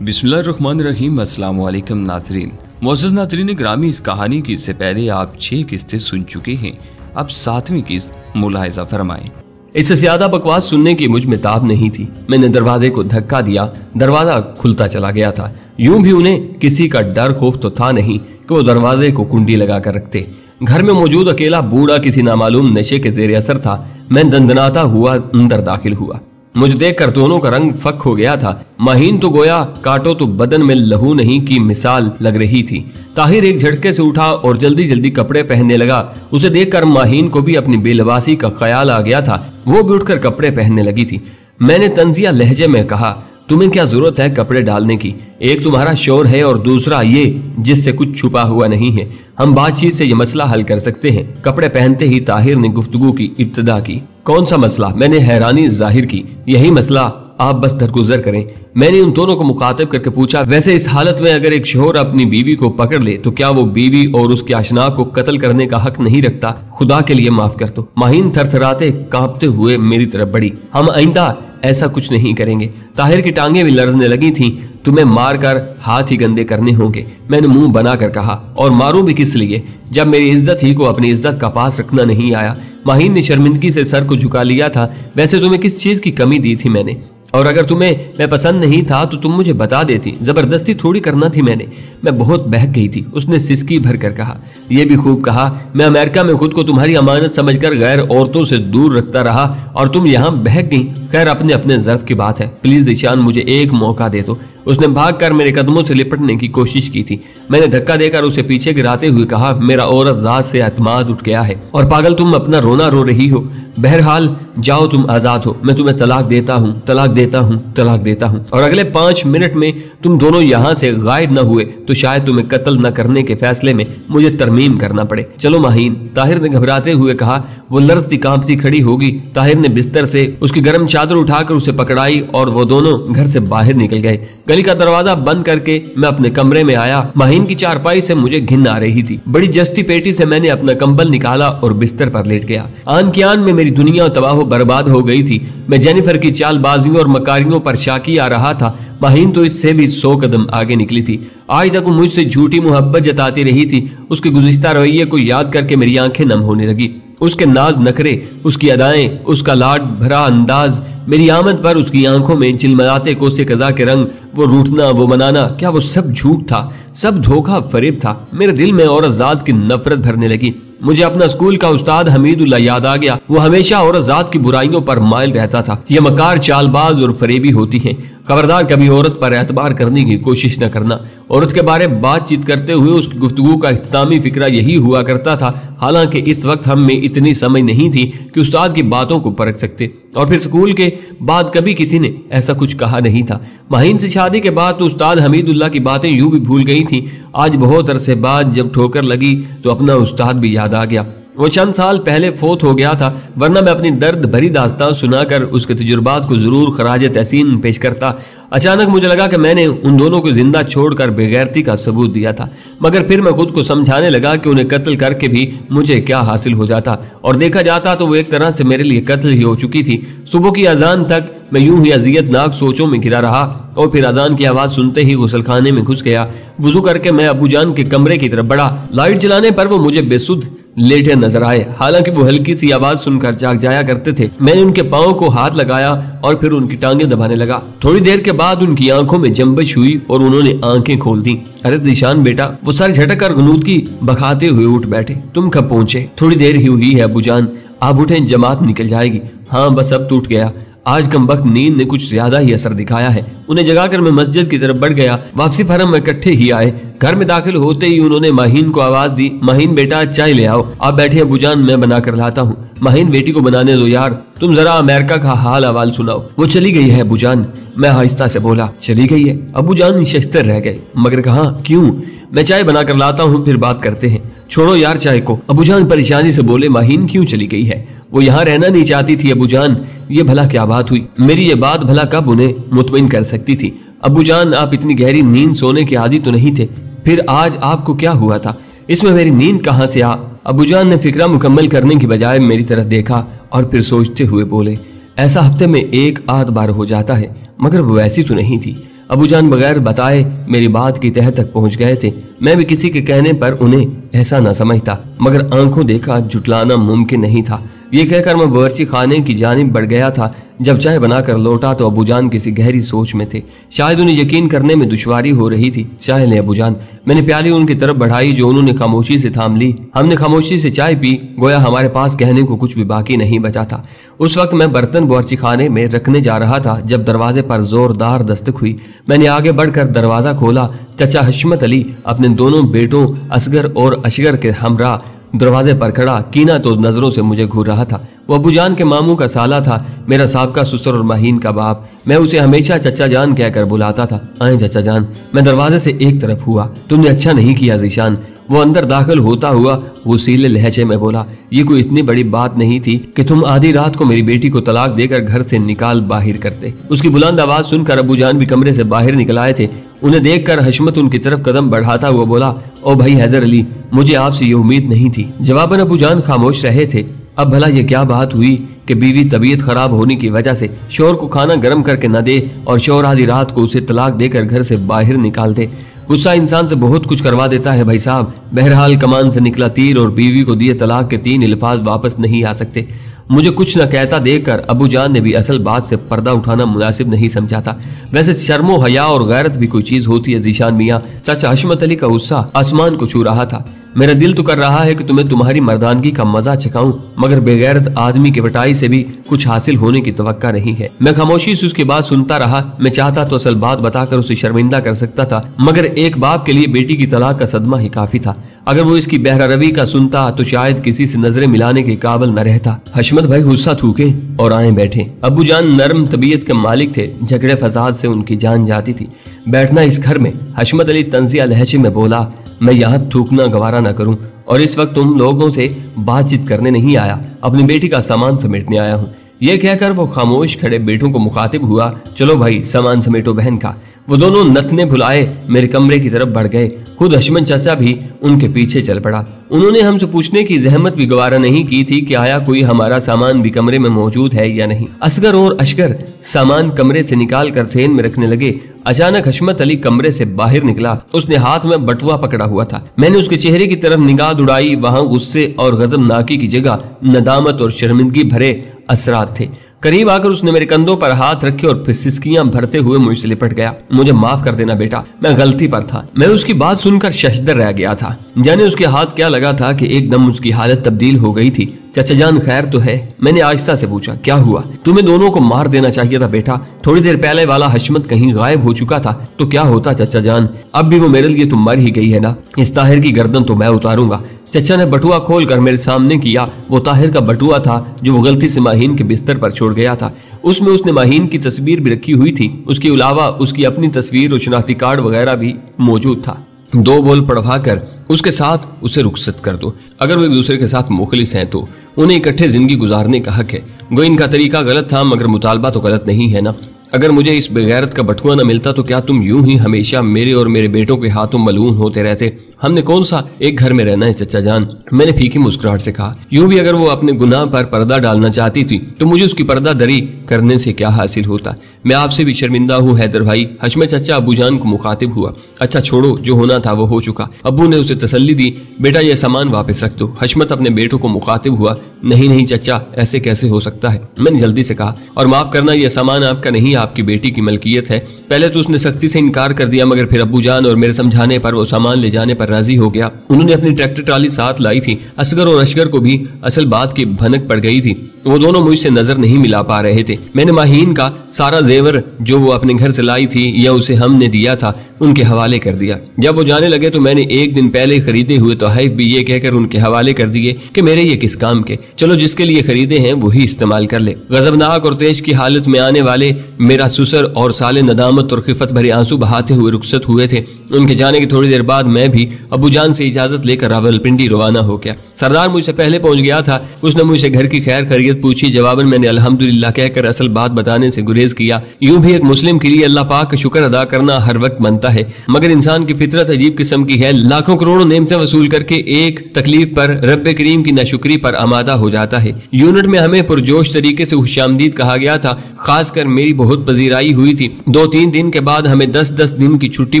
बिस्मिल्लाहिर्रहमानिर्रहीम। अस्सलाम वालेकुम नाज़रीन। मोअज़्ज़ज़ नाज़रीन ग्रामी, इस कहानी की इससे पहले आप 6 किस्तें सुन चुके हैं। अब 7वीं किस्त मुलाहिज़ा फरमाएं। इससे ज्यादा बकवास सुनने की मुझ में ताब नहीं थी। मैंने दरवाजे को धक्का दिया, दरवाजा खुलता चला गया था। यूं भी उन्हें किसी का डर खौफ तो था नहीं कि वो दरवाजे को कुंडी लगा कर रखते। घर में मौजूद अकेला बूढ़ा किसी नामालूम नशे के जेर असर था। मैं दंदनाता हुआ अंदर दाखिल हुआ। मुझे देखकर दोनों का रंग फक हो गया था। माहीन तो गोया काटो तो बदन में लहू नहीं की मिसाल लग रही थी। ताहिर एक झटके से उठा और जल्दी जल्दी कपड़े पहनने लगा। उसे देखकर माहीन को भी अपनी बेलबासी का ख्याल आ गया था। वो भी उठकर कपड़े पहनने लगी थी। मैंने तंजिया लहजे में कहा, तुम्हें क्या जरूरत है कपड़े डालने की? एक तुम्हारा शोर है और दूसरा ये जिससे कुछ छुपा हुआ नहीं है। हम बातचीत से ये मसला हल कर सकते हैं। कपड़े पहनते ही ताहिर ने गुफ्तगू की इब्तिदा की। कौन सा मसला? मैंने हैरानी जाहिर की। यही मसला, आप बस दरगुजर करें। मैंने उन दोनों को मुखातिब करके पूछा, वैसे इस हालत में अगर एक शोहर अपनी बीवी को पकड़ ले तो क्या वो बीवी और उसके आशना को कत्ल करने का हक नहीं रखता? खुदा के लिए माफ कर दो। माहीन थरथराते कांपते हुए मेरी तरफ बढ़ी। हम आइंदा ऐसा कुछ नहीं करेंगे। ताहिर की टांगें भी लड़ने लगी थीं। तुम्हें मारकर हाथ ही गंदे करने होंगे, मैंने मुंह बनाकर कहा। और मारूं भी किस लिए, जब मेरी इज्जत ही को अपनी इज्जत का पास रखना नहीं आया। माहीन ने शर्मिंदगी से सर को झुका लिया था। वैसे तुम्हें किस चीज की कमी दी थी मैंने? और अगर तुम्हें मैं पसंद नहीं था तो तुम मुझे बता देती। जबरदस्ती थोड़ी करना थी मैंने। मैं बहुत बहक गई थी। उसने सिसकी भर कर कहा, यह भी खूब कहा। मैं अमेरिका में खुद को तुम्हारी अमानत समझकर गैर औरतों से दूर रखता रहा और तुम यहाँ बहक गई। खैर, अपने अपने ज़र्फ की बात है। प्लीज ईशान, मुझे एक मौका दे दो। उसने भागकर मेरे कदमों से लिपटने की कोशिश की थी। मैंने धक्का देकर उसे पीछे गिराते हुए कहा, मेरा औरत जात से एतमाद उठ गया है। और पागल, तुम अपना रोना रो रही हो। बहरहाल जाओ, तुम आजाद हो। मैं तुम्हें तलाक देता हूँ, तलाक देता हूँ, तलाक देता हूँ। और अगले 5 मिनट में तुम दोनों यहाँ से गायब न हुए तो शायद तुम्हें कत्ल न करने के फैसले में मुझे तरमीम करना पड़े। चलो माहीन, ताहिर ने घबराते हुए कहा। वो लरजती कांपती खड़ी होगी। ताहिर ने बिस्तर से उसकी गर्म चादर उठाकर उसे पकड़ाई और वो दोनों घर से बाहर निकल गए। गली का दरवाजा बंद करके मैं अपने कमरे में आया। माहीन की चारपाई से मुझे घिन आ रही थी। बड़ी जस्ती पेटी से मैंने अपना कंबल निकाला और बिस्तर पर लेट गया। आन की आन में मेरी दुनिया तबाह बर्बाद हो गई थी। मैं जेनिफर की चालबाजियों और मकारियों पर शाकी आ रहा था। माहीन तो इससे भी 100 कदम आगे निकली थी। आज तक वो मुझसे झूठी मोहब्बत जताती रही थी। उसके गुज़िश्ता रवैये को याद करके मेरी आंखें नम होने लगी। उसके नाज नखरे, उसकी अदाएं, उसका लाड भरा अंदाज, मेरी आमद पर उसकी आंखों में चिलमलाते कोसे कज़ा के रंग, वो रूठना, वो मनाना, क्या वो सब झूठ था? सब धोखा फरेब था। मेरे दिल में औरत जात की नफरत भरने लगी। मुझे अपना स्कूल का उस्ताद हमीदुल्ला याद आ गया। वो हमेशा औरत जात की बुराइयों पर माइल रहता था। ये मकार, चालबाज और फरेबी होती हैं। खबरदार, कभी औरत पर एतबार करने की कोशिश न करना। औरत के बारे में बातचीत करते हुए उसकी गुफ्तगू का इख्तितामी फिक्रा यही हुआ करता था। हालांकि इस वक्त हम में इतनी समझ नहीं थी कि उस्ताद की बातों को परख सकते। और फिर स्कूल के बाद कभी किसी ने ऐसा कुछ कहा नहीं था। माहीन से शादी के बाद तो उस्ताद हमीदुल्ला की बातें यूं भी भूल गई थी। आज बहुत अरसे बाद जब ठोकर लगी तो अपना उस्ताद भी याद आ गया। वो चंद साल पहले फोत हो गया था, वरना मैं अपनी दर्द भरी दास्तान सुनाकर उसके तजुर्बात को जरूर खराज तहसीन पेश करता। अचानक मुझे लगा कि मैंने उन दोनों को जिंदा छोड़कर बेगैरती का सबूत दिया था। मगर फिर मैं खुद को समझाने लगा कि उन्हें कत्ल करके भी मुझे क्या हासिल हो जाता, और देखा जाता तो वो एक तरह से मेरे लिए कत्ल ही हो चुकी थी। सुबह की अजान तक मैं यूं ही अजियतनाक सोचों में घिरा रहा और फिर अजान की आवाज सुनते ही गुसल खाने में घुस गया। वुजू करके मैं अबू जान के कमरे की तरफ बढ़ा। लाइट जलाने पर वो मुझे बेसुध लेटे नजर आए। हालांकि वो हल्की सी आवाज सुनकर जाग जाया करते थे। मैंने उनके पांव को हाथ लगाया और फिर उनकी टांगें दबाने लगा। थोड़ी देर के बाद उनकी आंखों में जंबश हुई और उन्होंने आंखें खोल दी। अरे दिशान बेटा, वो सर झटक कर गनूदगी बखाते हुए उठ बैठे। तुम कब पहुंचे? थोड़ी देर ही हुई है अबू जान। आप उठे, जमात निकल जाएगी। हाँ बस अब टूट गया। आज कम वक्त नींद ने कुछ ज्यादा ही असर दिखाया है। उन्हें जगाकर मैं मस्जिद की तरफ बढ़ गया। वापसी पर हम इकट्ठे ही आए। घर में दाखिल होते ही उन्होंने माहीन को आवाज दी, माहीन बेटा चाय ले आओ। आप बैठे अबू जान, मैं बना कर लाता हूँ। माहीन बेटी को बनाने दो यार, तुम जरा अमेरिका का हाल अहवाल सुनाओ। वो चली गई है अबू जान, मैं आहिस्ता से बोला। चली गई है? अबू जान शस्तर रह गए। मगर कहाँ, क्यों? मैं चाय बना कर लाता हूँ, फिर बात करते हैं। छोड़ो यार चाय को, अबू जान परेशानी से बोले। माहीन क्यों चली गई है? वो यहाँ रहना नहीं चाहती थी अबू जान। ये भला क्या बात हुई? मेरी ये बात भला कब उन्हें मुतमईन कर सकती थी? अबू जान, आप इतनी गहरी नींद सोने के आदी तो नहीं थे। फिर आज आपको क्या हुआ था? इसमें मेरी नींद कहाँ से आ? अबू जान ने फिक्रा मुकम्मल करने की बजाय मेरी तरफ देखा और फिर सोचते हुए बोले, ऐसा हफ्ते में 1 आध बार हो जाता है, मगर वो ऐसी तो नहीं थी। अबूजान बगैर बताए मेरी बात की तह तक पहुंच गए थे। मैं भी किसी के कहने पर उन्हें ऐसा न समझता, मगर आंखों देखा जुटलाना मुमकिन नहीं था। ये कहकर मैं बावर्ची खाने की जानिब बढ़ गया था। जब चाय बनाकर लौटा तो अबूजान किसी गहरी सोच में थे। शायद उन्हें यकीन करने में दुश्वारी हो रही थी। चाय ले अबूजान। मैंने प्याली उनकी तरफ बढ़ाई जो उन्होंने खामोशी से थाम ली। हमने खामोशी से चाय पी, गोया हमारे पास कहने को कुछ भी बाकी नहीं बचा था। उस वक्त मैं बर्तन बावर्ची खाने में रखने जा रहा था जब दरवाजे पर जोरदार दस्तक हुई। मैंने आगे बढ़कर दरवाजा खोला। चचा हशमत अली अपने दोनों बेटों असगर और अशगर के हमरा दरवाजे पर खड़ा कीना तो नजरों से मुझे घूर रहा था। वो अबूजान के मामू का साला था, मेरा साबका ससुर और माहीन का बाप। मैं उसे हमेशा चचा जान कहकर बुलाता था। आए चचा जान। मैं दरवाजे से एक तरफ हुआ। तुमने अच्छा नहीं किया ज़ीशान। वो अंदर दाखिल होता हुआ वो सीले लहजे में बोला, ये कोई इतनी बड़ी बात नहीं थी कि तुम आधी रात को मेरी बेटी को तलाक देकर घर से निकाल बाहर करते। उसकी बुलंद आवाज सुनकर अबूजान भी कमरे से बाहर निकल आए थे। उन्हें देखकर हशमत उनकी तरफ कदम बढ़ाता हुआ बोला, ओ भाई हैदर अली, मुझे आपसे ये उम्मीद नहीं थी। जवाबन अबूजान खामोश रहे थे। अब भला ये क्या बात हुई कि बीवी तबीयत खराब होने की वजह से शोहर को खाना गर्म करके न दे और शोहर आधी रात को उसे तलाक देकर घर से बाहर निकाल दे। गुस्सा इंसान से बहुत कुछ करवा देता है भाई साहब। बहरहाल कमान से निकला तीर और बीवी को दिए तलाक के 3 अल्फाज वापस नहीं आ सकते। मुझे कुछ न कहता देखकर अबूजान ने भी असल बात से पर्दा उठाना मुनासिब नहीं समझा था। वैसे शर्मो हया और गैरत भी कोई चीज होती है ज़ीशान मियाँ। चाचा हशमत अली का गुस्सा आसमान को छू रहा था। मेरा दिल तो कर रहा है कि तुम्हें तुम्हारी मर्दानगी का मजा चखाऊं, मगर बेगैरत आदमी की पिटाई से भी कुछ हासिल होने की तवक्का नहीं है। मैं खामोशी से उसकी बात सुनता रहा। मैं चाहता तो असल बात बताकर उसे शर्मिंदा कर सकता था, मगर एक बाप के लिए बेटी की तलाक का सदमा ही काफी था। अगर वो इसकी बहरा रवी का सुनता तो शायद किसी से नजरें मिलाने के काबिल न रहता। हशमत भाई गुस्सा थूके और आए बैठे। अबूजान नरम तबीयत के मालिक थे। झगड़े फसाद से उनकी जान जाती थी। बैठना इस घर में। हशमत अली तंजिया लहजे में बोला, मैं यहाँ थूकना गवारा न करूं और इस वक्त तुम लोगों से बातचीत करने नहीं आया, अपनी बेटी का सामान समेटने आया हूँ। यह कहकर वो खामोश खड़े बेटों को मुखातिब हुआ, चलो भाई सामान समेटो बहन का। वो दोनों नथने भुलाए मेरे कमरे की तरफ बढ़ गए। खुद हशमत चाचा भी उनके पीछे चल पड़ा। उन्होंने हमसे पूछने की जहमत भी गवारा नहीं की थी कि आया कोई हमारा सामान भी कमरे में मौजूद है या नहीं। असगर और अशगर सामान कमरे से निकाल कर सेन में रखने लगे। अचानक हशमत अली कमरे से बाहर निकला। उसने हाथ में बटुआ पकड़ा हुआ था। मैंने उसके चेहरे की तरफ निगाह उड़ाई। वहां गुस्से और गजबनाकी की जगह नदामत और शर्मिंदगी भरे असरात थे। करीब आकर उसने मेरे कंधों पर हाथ रखे और फिर सिसकियां भरते हुए मुझसे लिपट गया। मुझे माफ कर देना बेटा, मैं गलती पर था। मैं उसकी बात सुनकर शशदर रह गया था। जाने उसके हाथ क्या लगा था कि एकदम उसकी हालत तब्दील हो गई थी। चचा जान खैर तो है? मैंने आहिस्ता से पूछा। क्या हुआ? तुम्हें दोनों को मार देना चाहिए था बेटा। थोड़ी देर पहले वाला हशमत कहीं गायब हो चुका था तो क्या होता चचा जान। अब भी वो मेरे लिए तुम मर ही गई है ना। इस ताहिर की गर्दन तो मैं उतारूंगा। चचा ने बटुआ खोलकर मेरे सामने किया। वो ताहिर का बटुआ था जो वो गलती से माहीन के बिस्तर पर छोड़ गया था। उसमें उसने माहीन की तस्वीर भी रखी हुई थी। उसके अलावा उसकी अपनी तस्वीर और शनाख्ती कार्ड वगैरह भी मौजूद था। 2 बोल पढ़वा कर उसके साथ उसे रुखसत कर दो। अगर वो एक दूसरे के साथ मुखलिस हैं तो उन्हें इकट्ठे जिंदगी गुजारने का हक है। गो इनका तरीका गलत था मगर मुतालबा तो गलत नहीं है ना। अगर मुझे इस बेगैरत का बटुआ न मिलता तो क्या तुम यूं ही हमेशा मेरे और मेरे बेटों के हाथों मलूम होते रहते? हमने कौन सा एक घर में रहना है चचा जान। मैंने फीकी मुस्कुराहट से कहा। यूं भी अगर वो अपने गुनाह पर पर्दा डालना चाहती थी तो मुझे उसकी पर्दा दरी करने से क्या हासिल होता। मैं आपसे भी शर्मिंदा हूँ हैदर भाई। हशमत चाचा अबूजान को मुखातिब हुआ। अच्छा छोड़ो, जो होना था वो हो चुका। अबू ने उसे तसल्ली दी, बेटा ये सामान वापस रख दो। हशमत अपने बेटों को मुखातिब हुआ। नहीं नहीं चचा, ऐसे कैसे हो सकता है? मैंने जल्दी से कहा। और माफ करना, यह सामान आपका नहीं, आपकी बेटी की मलकियत है। पहले तो उसने सख्ती से इनकार कर दिया मगर फिर अबूजान और मेरे समझाने पर वो सामान ले जाने पर राजी हो गया। उन्होंने अपनी ट्रैक्टर ट्राली साथ लाई थी। असगर और अशगर को भी असल बात की भनक पड़ गई थी। वो दोनों मुझसे नजर नहीं मिला पा रहे थे। मैंने माहीन का सारा जेवर जो वो अपने घर से लाई थी या उसे हमने दिया था उनके हवाले कर दिया। जब वो जाने लगे तो मैंने एक दिन पहले खरीदे हुए तोहफे भी ये कहकर उनके हवाले कर दिए कि मेरे ये किस काम के, चलो जिसके लिए खरीदे हैं वही इस्तेमाल कर ले। गजबनाक और तेज की हालत में आने वाले मेरा ससुर और साले नदामत और खिफत भरे आंसू बहाते हुए रुखसत हुए थे। उनके जाने की थोड़ी देर बाद मैं भी अबूजान से इजाजत लेकर रावलपिंडी रवाना हो गया। सरदार मुझसे पहले पहुंच गया था। उसने मुझसे घर की खैर खैरियत खैरियत पूछी। जवाबन मैंने अल्हम्दुलिल्लाह कहकर असल बात बताने से गुरेज किया। यूं भी एक मुस्लिम के लिए अल्लाह पाक का शुक्र अदा करना हर वक्त बनता है, मगर इंसान की फितरत अजीब किस्म की है। लाखों करोड़ों नेमतें वसूल करके एक तकलीफ पर रब्बे करीम की नाशुक्री पर आमादा हो जाता है। यूनिट में हमें पुरजोश तरीके से खुशामदीद कहा गया था, खासकर मेरी बहुत पजीराई हुई थी। 2-3 दिन के बाद हमें 10-10 दिन की छुट्टी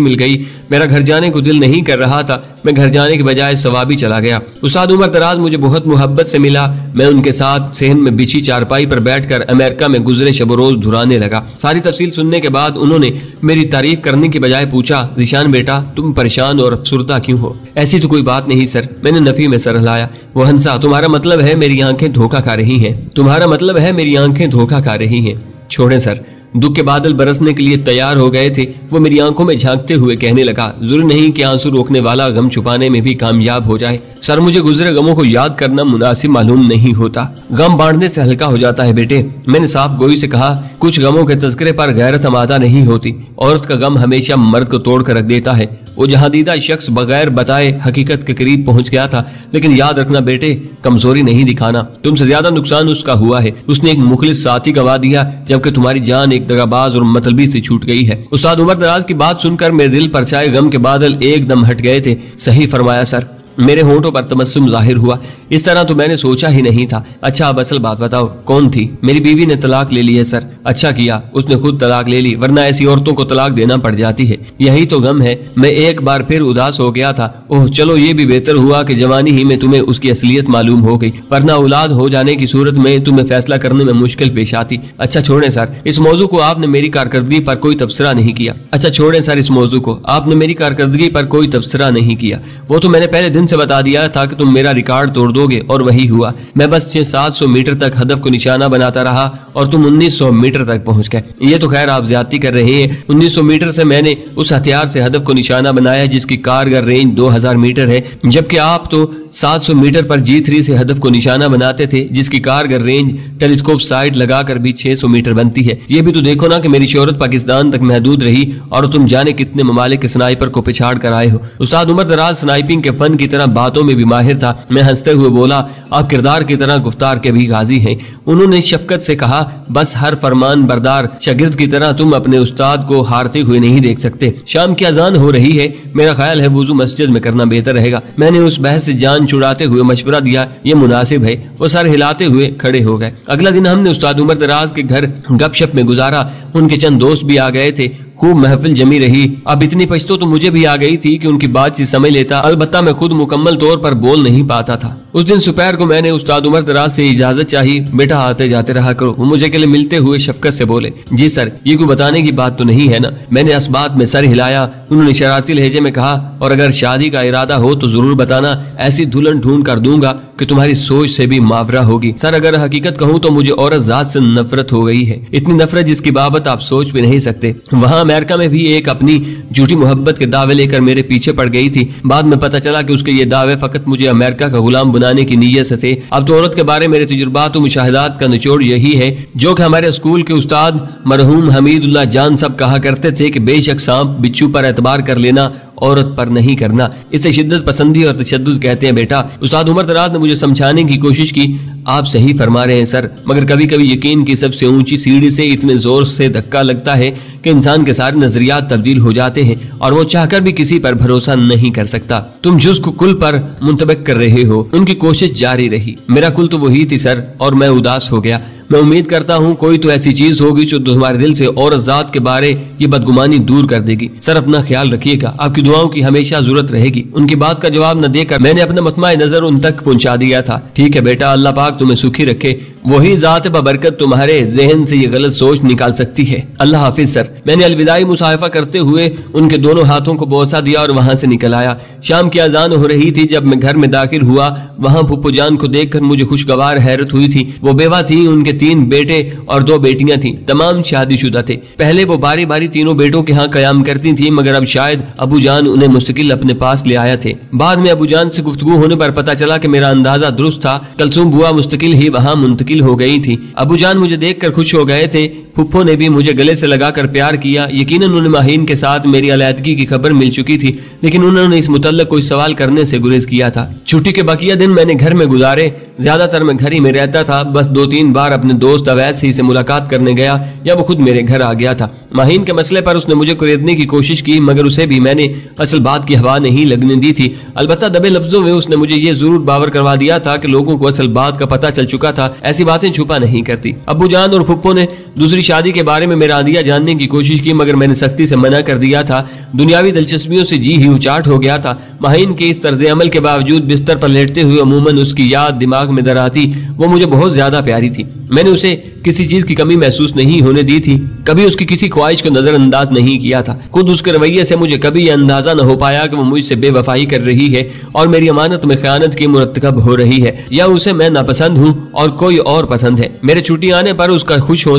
मिल गई। मेरा घर जाने को दिल नहीं कर रहा था। मैं घर जाने के बजाय सवाबी चला गया। उस्ताद उमर दराज मुझे बहुत मोहब्बत से मिला। मैं उनके साथ सहन में बिछी चारपाई पर बैठकर अमेरिका में गुजरे शब रोज धुराने लगा। सारी तफसील सुनने के बाद उन्होंने मेरी तारीफ करने के बजाय पूछा, ज़ीशान बेटा, तुम परेशान और अफसुर्दा क्यों हो? ऐसी तो कोई बात नहीं सर। मैंने नफी में सर हिलाया। वो हंसा, तुम्हारा मतलब है मेरी आंखें धोखा खा रही हैं। तुम्हारा मतलब है मेरी आंखें धोखा खा रही हैं। छोड़ें सर। दुख के बादल बरसने के लिए तैयार हो गए थे। वो मेरी आंखों में झांकते हुए कहने लगा, जरूर नहीं कि आंसू रोकने वाला गम छुपाने में भी कामयाब हो जाए। सर, मुझे गुजरे गमों को याद करना मुनासिब मालूम नहीं होता। गम बांटने से हल्का हो जाता है बेटे। मैंने साफ गोई से कहा, कुछ गमों के तज़किरे पर गैरत आमादा नहीं होती। औरत का गम हमेशा मर्द को तोड़ कर रख देता है। वो जहादीदा शख्स बगैर बताए हकीकत के करीब पहुंच गया था, लेकिन याद रखना बेटे, कमजोरी नहीं दिखाना। तुमसे ज्यादा नुकसान उसका हुआ है। उसने एक मुखलिस साथी गवा दिया, जबकि तुम्हारी जान एक दगाबाज और मतलबी से छूट गई है। उस्ताद उमर दराज की बात सुनकर मेरे दिल पर छाए गम के बादल एकदम हट गए थे। सही फरमाया सर। मेरे होंठों पर तबस्सुम जाहिर हुआ। इस तरह तो मैंने सोचा ही नहीं था। अच्छा, अब असल बात बताओ, कौन थी? मेरी बीवी ने तलाक ले ली है सर। अच्छा किया, उसने खुद तलाक ले ली, वरना ऐसी औरतों को तलाक देना पड़ जाती है। यही तो गम है। मैं एक बार फिर उदास हो गया था। ओह चलो, ये भी बेहतर हुआ कि जवानी ही में तुम्हें उसकी असलियत मालूम हो गई, वरना औलाद हो जाने की सूरत में तुम्हें फैसला करने में मुश्किल पेश आती। अच्छा छोड़ें सर, इस मौजू को आपने मेरी कारकर्दगी पर कोई तबसरा नहीं किया। अच्छा छोड़ें सर, इस मौजू को आपने मेरी कारकर्दगी पर कोई तबसरा नहीं किया। वो तो मैंने पहले दिन से बता दिया था कि तुम मेरा रिकॉर्ड तोड़ दोगे, और वही हुआ। मैं बस 600-700 मीटर तक हदफ को निशाना बनाता रहा और तुम 1900 मीटर तक पहुंच गए। ये तो खैर आप ज्यादती कर रहे हैं। 1900 मीटर से मैंने उस हथियार से हदफ को निशाना बनाया जिसकी कारगर रेंज 2000 मीटर है, जबकि आप तो 700 मीटर पर G3 से हदफ को निशाना बनाते थे जिसकी कारगर रेंज टेलीस्कोप साइट लगाकर भी 600 मीटर बनती है। ये भी तो देखो ना कि मेरी शोहरत पाकिस्तान तक महदूद रही और तुम जाने कितने ममालिक के स्नाइपर को पिछाड़ कर आए हो। उस्ताद उमर दराज स्नाइपिंग के फन की तरह बातों में भी माहिर था। मैं हंसते हुए बोला, आप किरदार की तरह गुफ्तार के भी गाजी हैं। उन्होंने शफकत से कहा, बस हर फरमान बरदार शागिर्द की तरह तुम अपने उस्ताद को हारते हुए नहीं देख सकते। शाम की अजान हो रही है, मेरा ख्याल है वुजू मस्जिद में करना बेहतर रहेगा। मैंने उस बहस से जान छुड़ाते हुए मशवरा दिया, ये मुनासिब है। वो सर हिलाते हुए खड़े हो गए। अगला दिन हमने उस्ताद उमर दराज के घर गपशप में गुजारा। उनके चंद दोस्त भी आ गए थे। खूब महफिल जमी रही। अब इतनी पछतो तो मुझे भी आ गई थी कि उनकी बातचीत समझ लेता, अलबत्ता मैं खुद मुकम्मल तौर पर बोल नहीं पाता था। उस दिन दोपहर को मैंने उस्ताद उमर दराज से इजाजत चाही। बेटा आते जाते रहा करो। वो मुझे अकेले मिलते हुए शफकत से बोले, जी सर, ये कोई बताने की बात तो नहीं है ना? मैंने इस बात में सर हिलाया। उन्होंने शरारती लहजे में कहा, और अगर शादी का इरादा हो तो जरूर बताना, ऐसी दुल्हन ढूंढ कर दूंगा कि तुम्हारी सोच से भी मावरा होगी। सर अगर हकीकत कहूँ तो मुझे औरत जात से नफरत हो गई है, इतनी नफरत जिसकी बाबत आप सोच भी नहीं सकते। वहाँ अमेरिका में भी एक अपनी झूठी मोहब्बत के दावे लेकर मेरे पीछे पड़ गई थी। बाद में पता चला कि उसके ये दावे फकत मुझे अमेरिका का गुलाम बनाने की नीयत से थे। अब तो औरत के बारे मेरे तजुर्बात और मुशाहिदात का निचोड़ यही है जो कि हमारे स्कूल के उस्ताद मरहूम हमीदुल्लाह जान सब कहा करते थे कि बेशक सांप बिच्छू पर एतबार कर लेना, औरत पर नहीं करना। इसे शिद्दत पसंदी और तशद्दुद कहते हैं बेटा। उस्ताद उमर दराज ने मुझे समझाने की कोशिश की। आप सही फरमा रहे हैं सर, मगर कभी कभी यकीन की सबसे ऊंची सीढ़ी से इतने जोर से धक्का लगता है कि इंसान के सारे नजरियात तब्दील हो जाते हैं और वो चाहकर भी किसी पर भरोसा नहीं कर सकता। तुम जिस कुल पर मुंतबिक कर रहे हो उनकी कोशिश जारी रही। मेरा कुल तो वही थी सर, और मैं उदास हो गया। मैं उम्मीद करता हूँ कोई तो ऐसी चीज होगी जो तुम्हारे दिल से औरत जात के बारे ये बदगुमानी दूर कर देगी। सर अपना ख्याल रखिएगा, आपकी दुआओं की हमेशा जरूरत रहेगी। उनकी बात का जवाब न देकर मैंने अपना मतमाए नजर उन तक पहुंचा दिया था। ठीक है बेटा, अल्लाह पाक तुम्हें सुखी रखे। वही जात बबरकत तुम्हारे जहन से ये गलत सोच निकाल सकती है। अल्लाह हाफिज सर। मैंने अलविदाई मुसाफा करते हुए उनके दोनों हाथों को बोसा दिया और वहां से निकल आया। शाम की अजान हो रही थी जब मैं घर में दाखिल हुआ। वहां फूफू जान को देखकर मुझे खुशगवार हैरत हुई थी। वो बेवा थी, उनके 3 बेटे और 2 बेटियां थीं, तमाम शादीशुदा थे। पहले वो बारी बारी तीनों बेटों के यहाँ कयाम करती थी, मगर अब शायद अबू जान उन्हें मुस्तकिल अपने पास ले आया थे। बाद में अबू जान से गुफ्तगू होने पर पता चला कि मेरा अंदाजा दुरुस्त था। कलसूम बुआ मुस्तकिल ही वहाँ मुंतकिल हो गई थी। अबू जान मुझे देखकर खुश हो गए थे फुप्पो ने भी मुझे गले से लगाकर प्यार किया। यकीनन उन्हें माहीन के साथ मेरी अलैदगी की खबर मिल चुकी थी, लेकिन उन्होंने इस मुतल्लक कोई सवाल करने से गुरेज किया था। छुट्टी के बकिया दिन मैंने घर में गुजारे। ज्यादातर मैं घर ही में रहता था। बस 2-3 बार अपने दोस्त अवैस ही से मुलाकात करने गया या वो खुद मेरे घर आ गया था। माहीन के मसले पर उसने मुझे कुरेदने की कोशिश की, मगर उसे भी मैंने असल बात की हवा नहीं लगने दी थी। अलबत्ता दबे लफ्जों में उसने मुझे ये जरूर बावर करवा दिया था कि लोगों को असल बात का पता चल चुका था। ऐसी बातें छुपा नहीं करती। अब्बू जान और फुप्पो ने दूसरी शादी के बारे में मेरा आंदिया जानने की कोशिश की, मगर मैंने सख्ती से मना कर दिया था। दुनियावी दिलचस्पियों से जी ही उचाट हो गया था। माहीन के इस तर्ज अमल के बावजूद बिस्तर पर लेटते हुए अमूमन उसकी याद दिमाग में दराती। वो मुझे बहुत ज्यादा प्यारी थी। मैंने उसे किसी चीज की कमी महसूस नहीं होने दी थी, कभी उसकी किसी ख्वाहिश को नजरअंदाज नहीं किया था। खुद उसके रवैये से मुझे कभी यह अंदाजा न हो पाया कि वो मुझसे बेवफाई कर रही है और मेरी अमानत में खयानत की मुरतकब हो रही है, या उसे मैं नापसंद हूँ और कोई और पसंद है। मेरे छुट्टी आने पर उसका खुश हो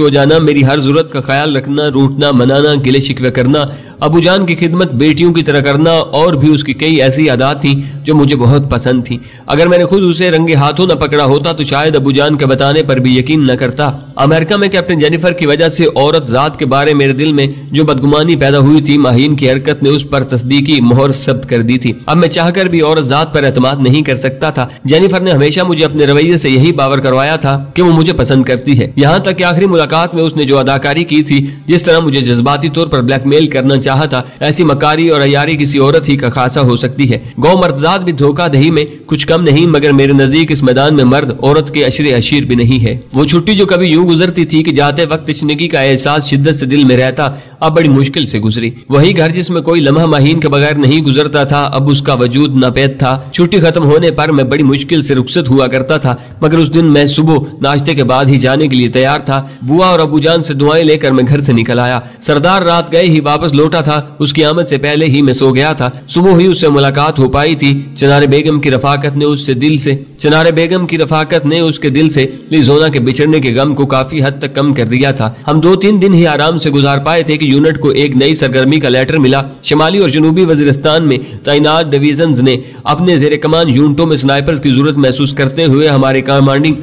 जाना, मेरी हर जरूरत का ख्याल रखना, रूठना, मनाना, गिले शिकवे करना, अबू जान की खिदमत बेटियों की तरह करना, और भी उसकी कई ऐसी आदत थी जो मुझे बहुत पसंद थी। अगर मैंने खुद उसे रंगे हाथों न पकड़ा होता तो शायद अबू जान के बताने पर भी यकीन न करता। अमेरिका में कैप्टन जेनिफर की वजह से औरत जात के बारे मेरे दिल में जो बदगुमानी पैदा हुई थी, माहीन की हरकत ने उस पर तस्दीकी मोहर सब्त कर दी थी। अब मैं चाहकर भी औरत जात पर एतमाद नहीं कर सकता था। जेनिफर ने हमेशा मुझे अपने रवैये से यही बावर करवाया था कि वो मुझे पसंद करती है। यहाँ तक कि आखिरी मुलाकात में उसने जो अदाकारी की थी, जिस तरह मुझे जज्बाती तौर पर ब्लैकमेल करना चाहा था, ऐसी मकारी और अयारी किसी औरत ही का खासा हो सकती है। गौ मर्दजात भी धोखाधही में कुछ कम नहीं, मगर मेरे नजदीक इस मैदान में मर्द औरत के अशरे अशीर भी नहीं है। वो छुट्टी जो कभी यूं गुजरती थी कि जाते वक्त तशनगी का एहसास शिद्दत से दिल में रहता, अब बड़ी मुश्किल से गुजरी। वही घर जिसमें कोई लम्हा माहीन के बगैर नहीं गुजरता था, अब उसका वजूद नापैद था। छुट्टी खत्म होने पर मैं बड़ी मुश्किल से रुखसत हुआ करता था, मगर उस दिन मैं सुबह नाश्ते के बाद ही जाने के लिए तैयार था। बुआ और अबू जान से दुआएं लेकर मैं घर से निकल आया। सरदार रात गए ही वापस लौटा था। उसकी आमद से पहले ही मैं सो गया था। सुबह ही उससे मुलाकात हो पाई थी। चनारे बेगम की रफाकत ने उसके दिल से लिजोना के बिछड़ने के गम को काफी हद तक कम कर दिया था। हम 2-3 दिन ही आराम से गुजार पाए थे कि यूनिट को एक नई सरगर्मी का लेटर मिला। शिमाली और जनूबी वजीरिस्तान में तैनात डिवीजन ने अपने जेर कमान यूनिटों में स्नाइपर्स की जरूरत महसूस करते हुए हमारे कमांडिंग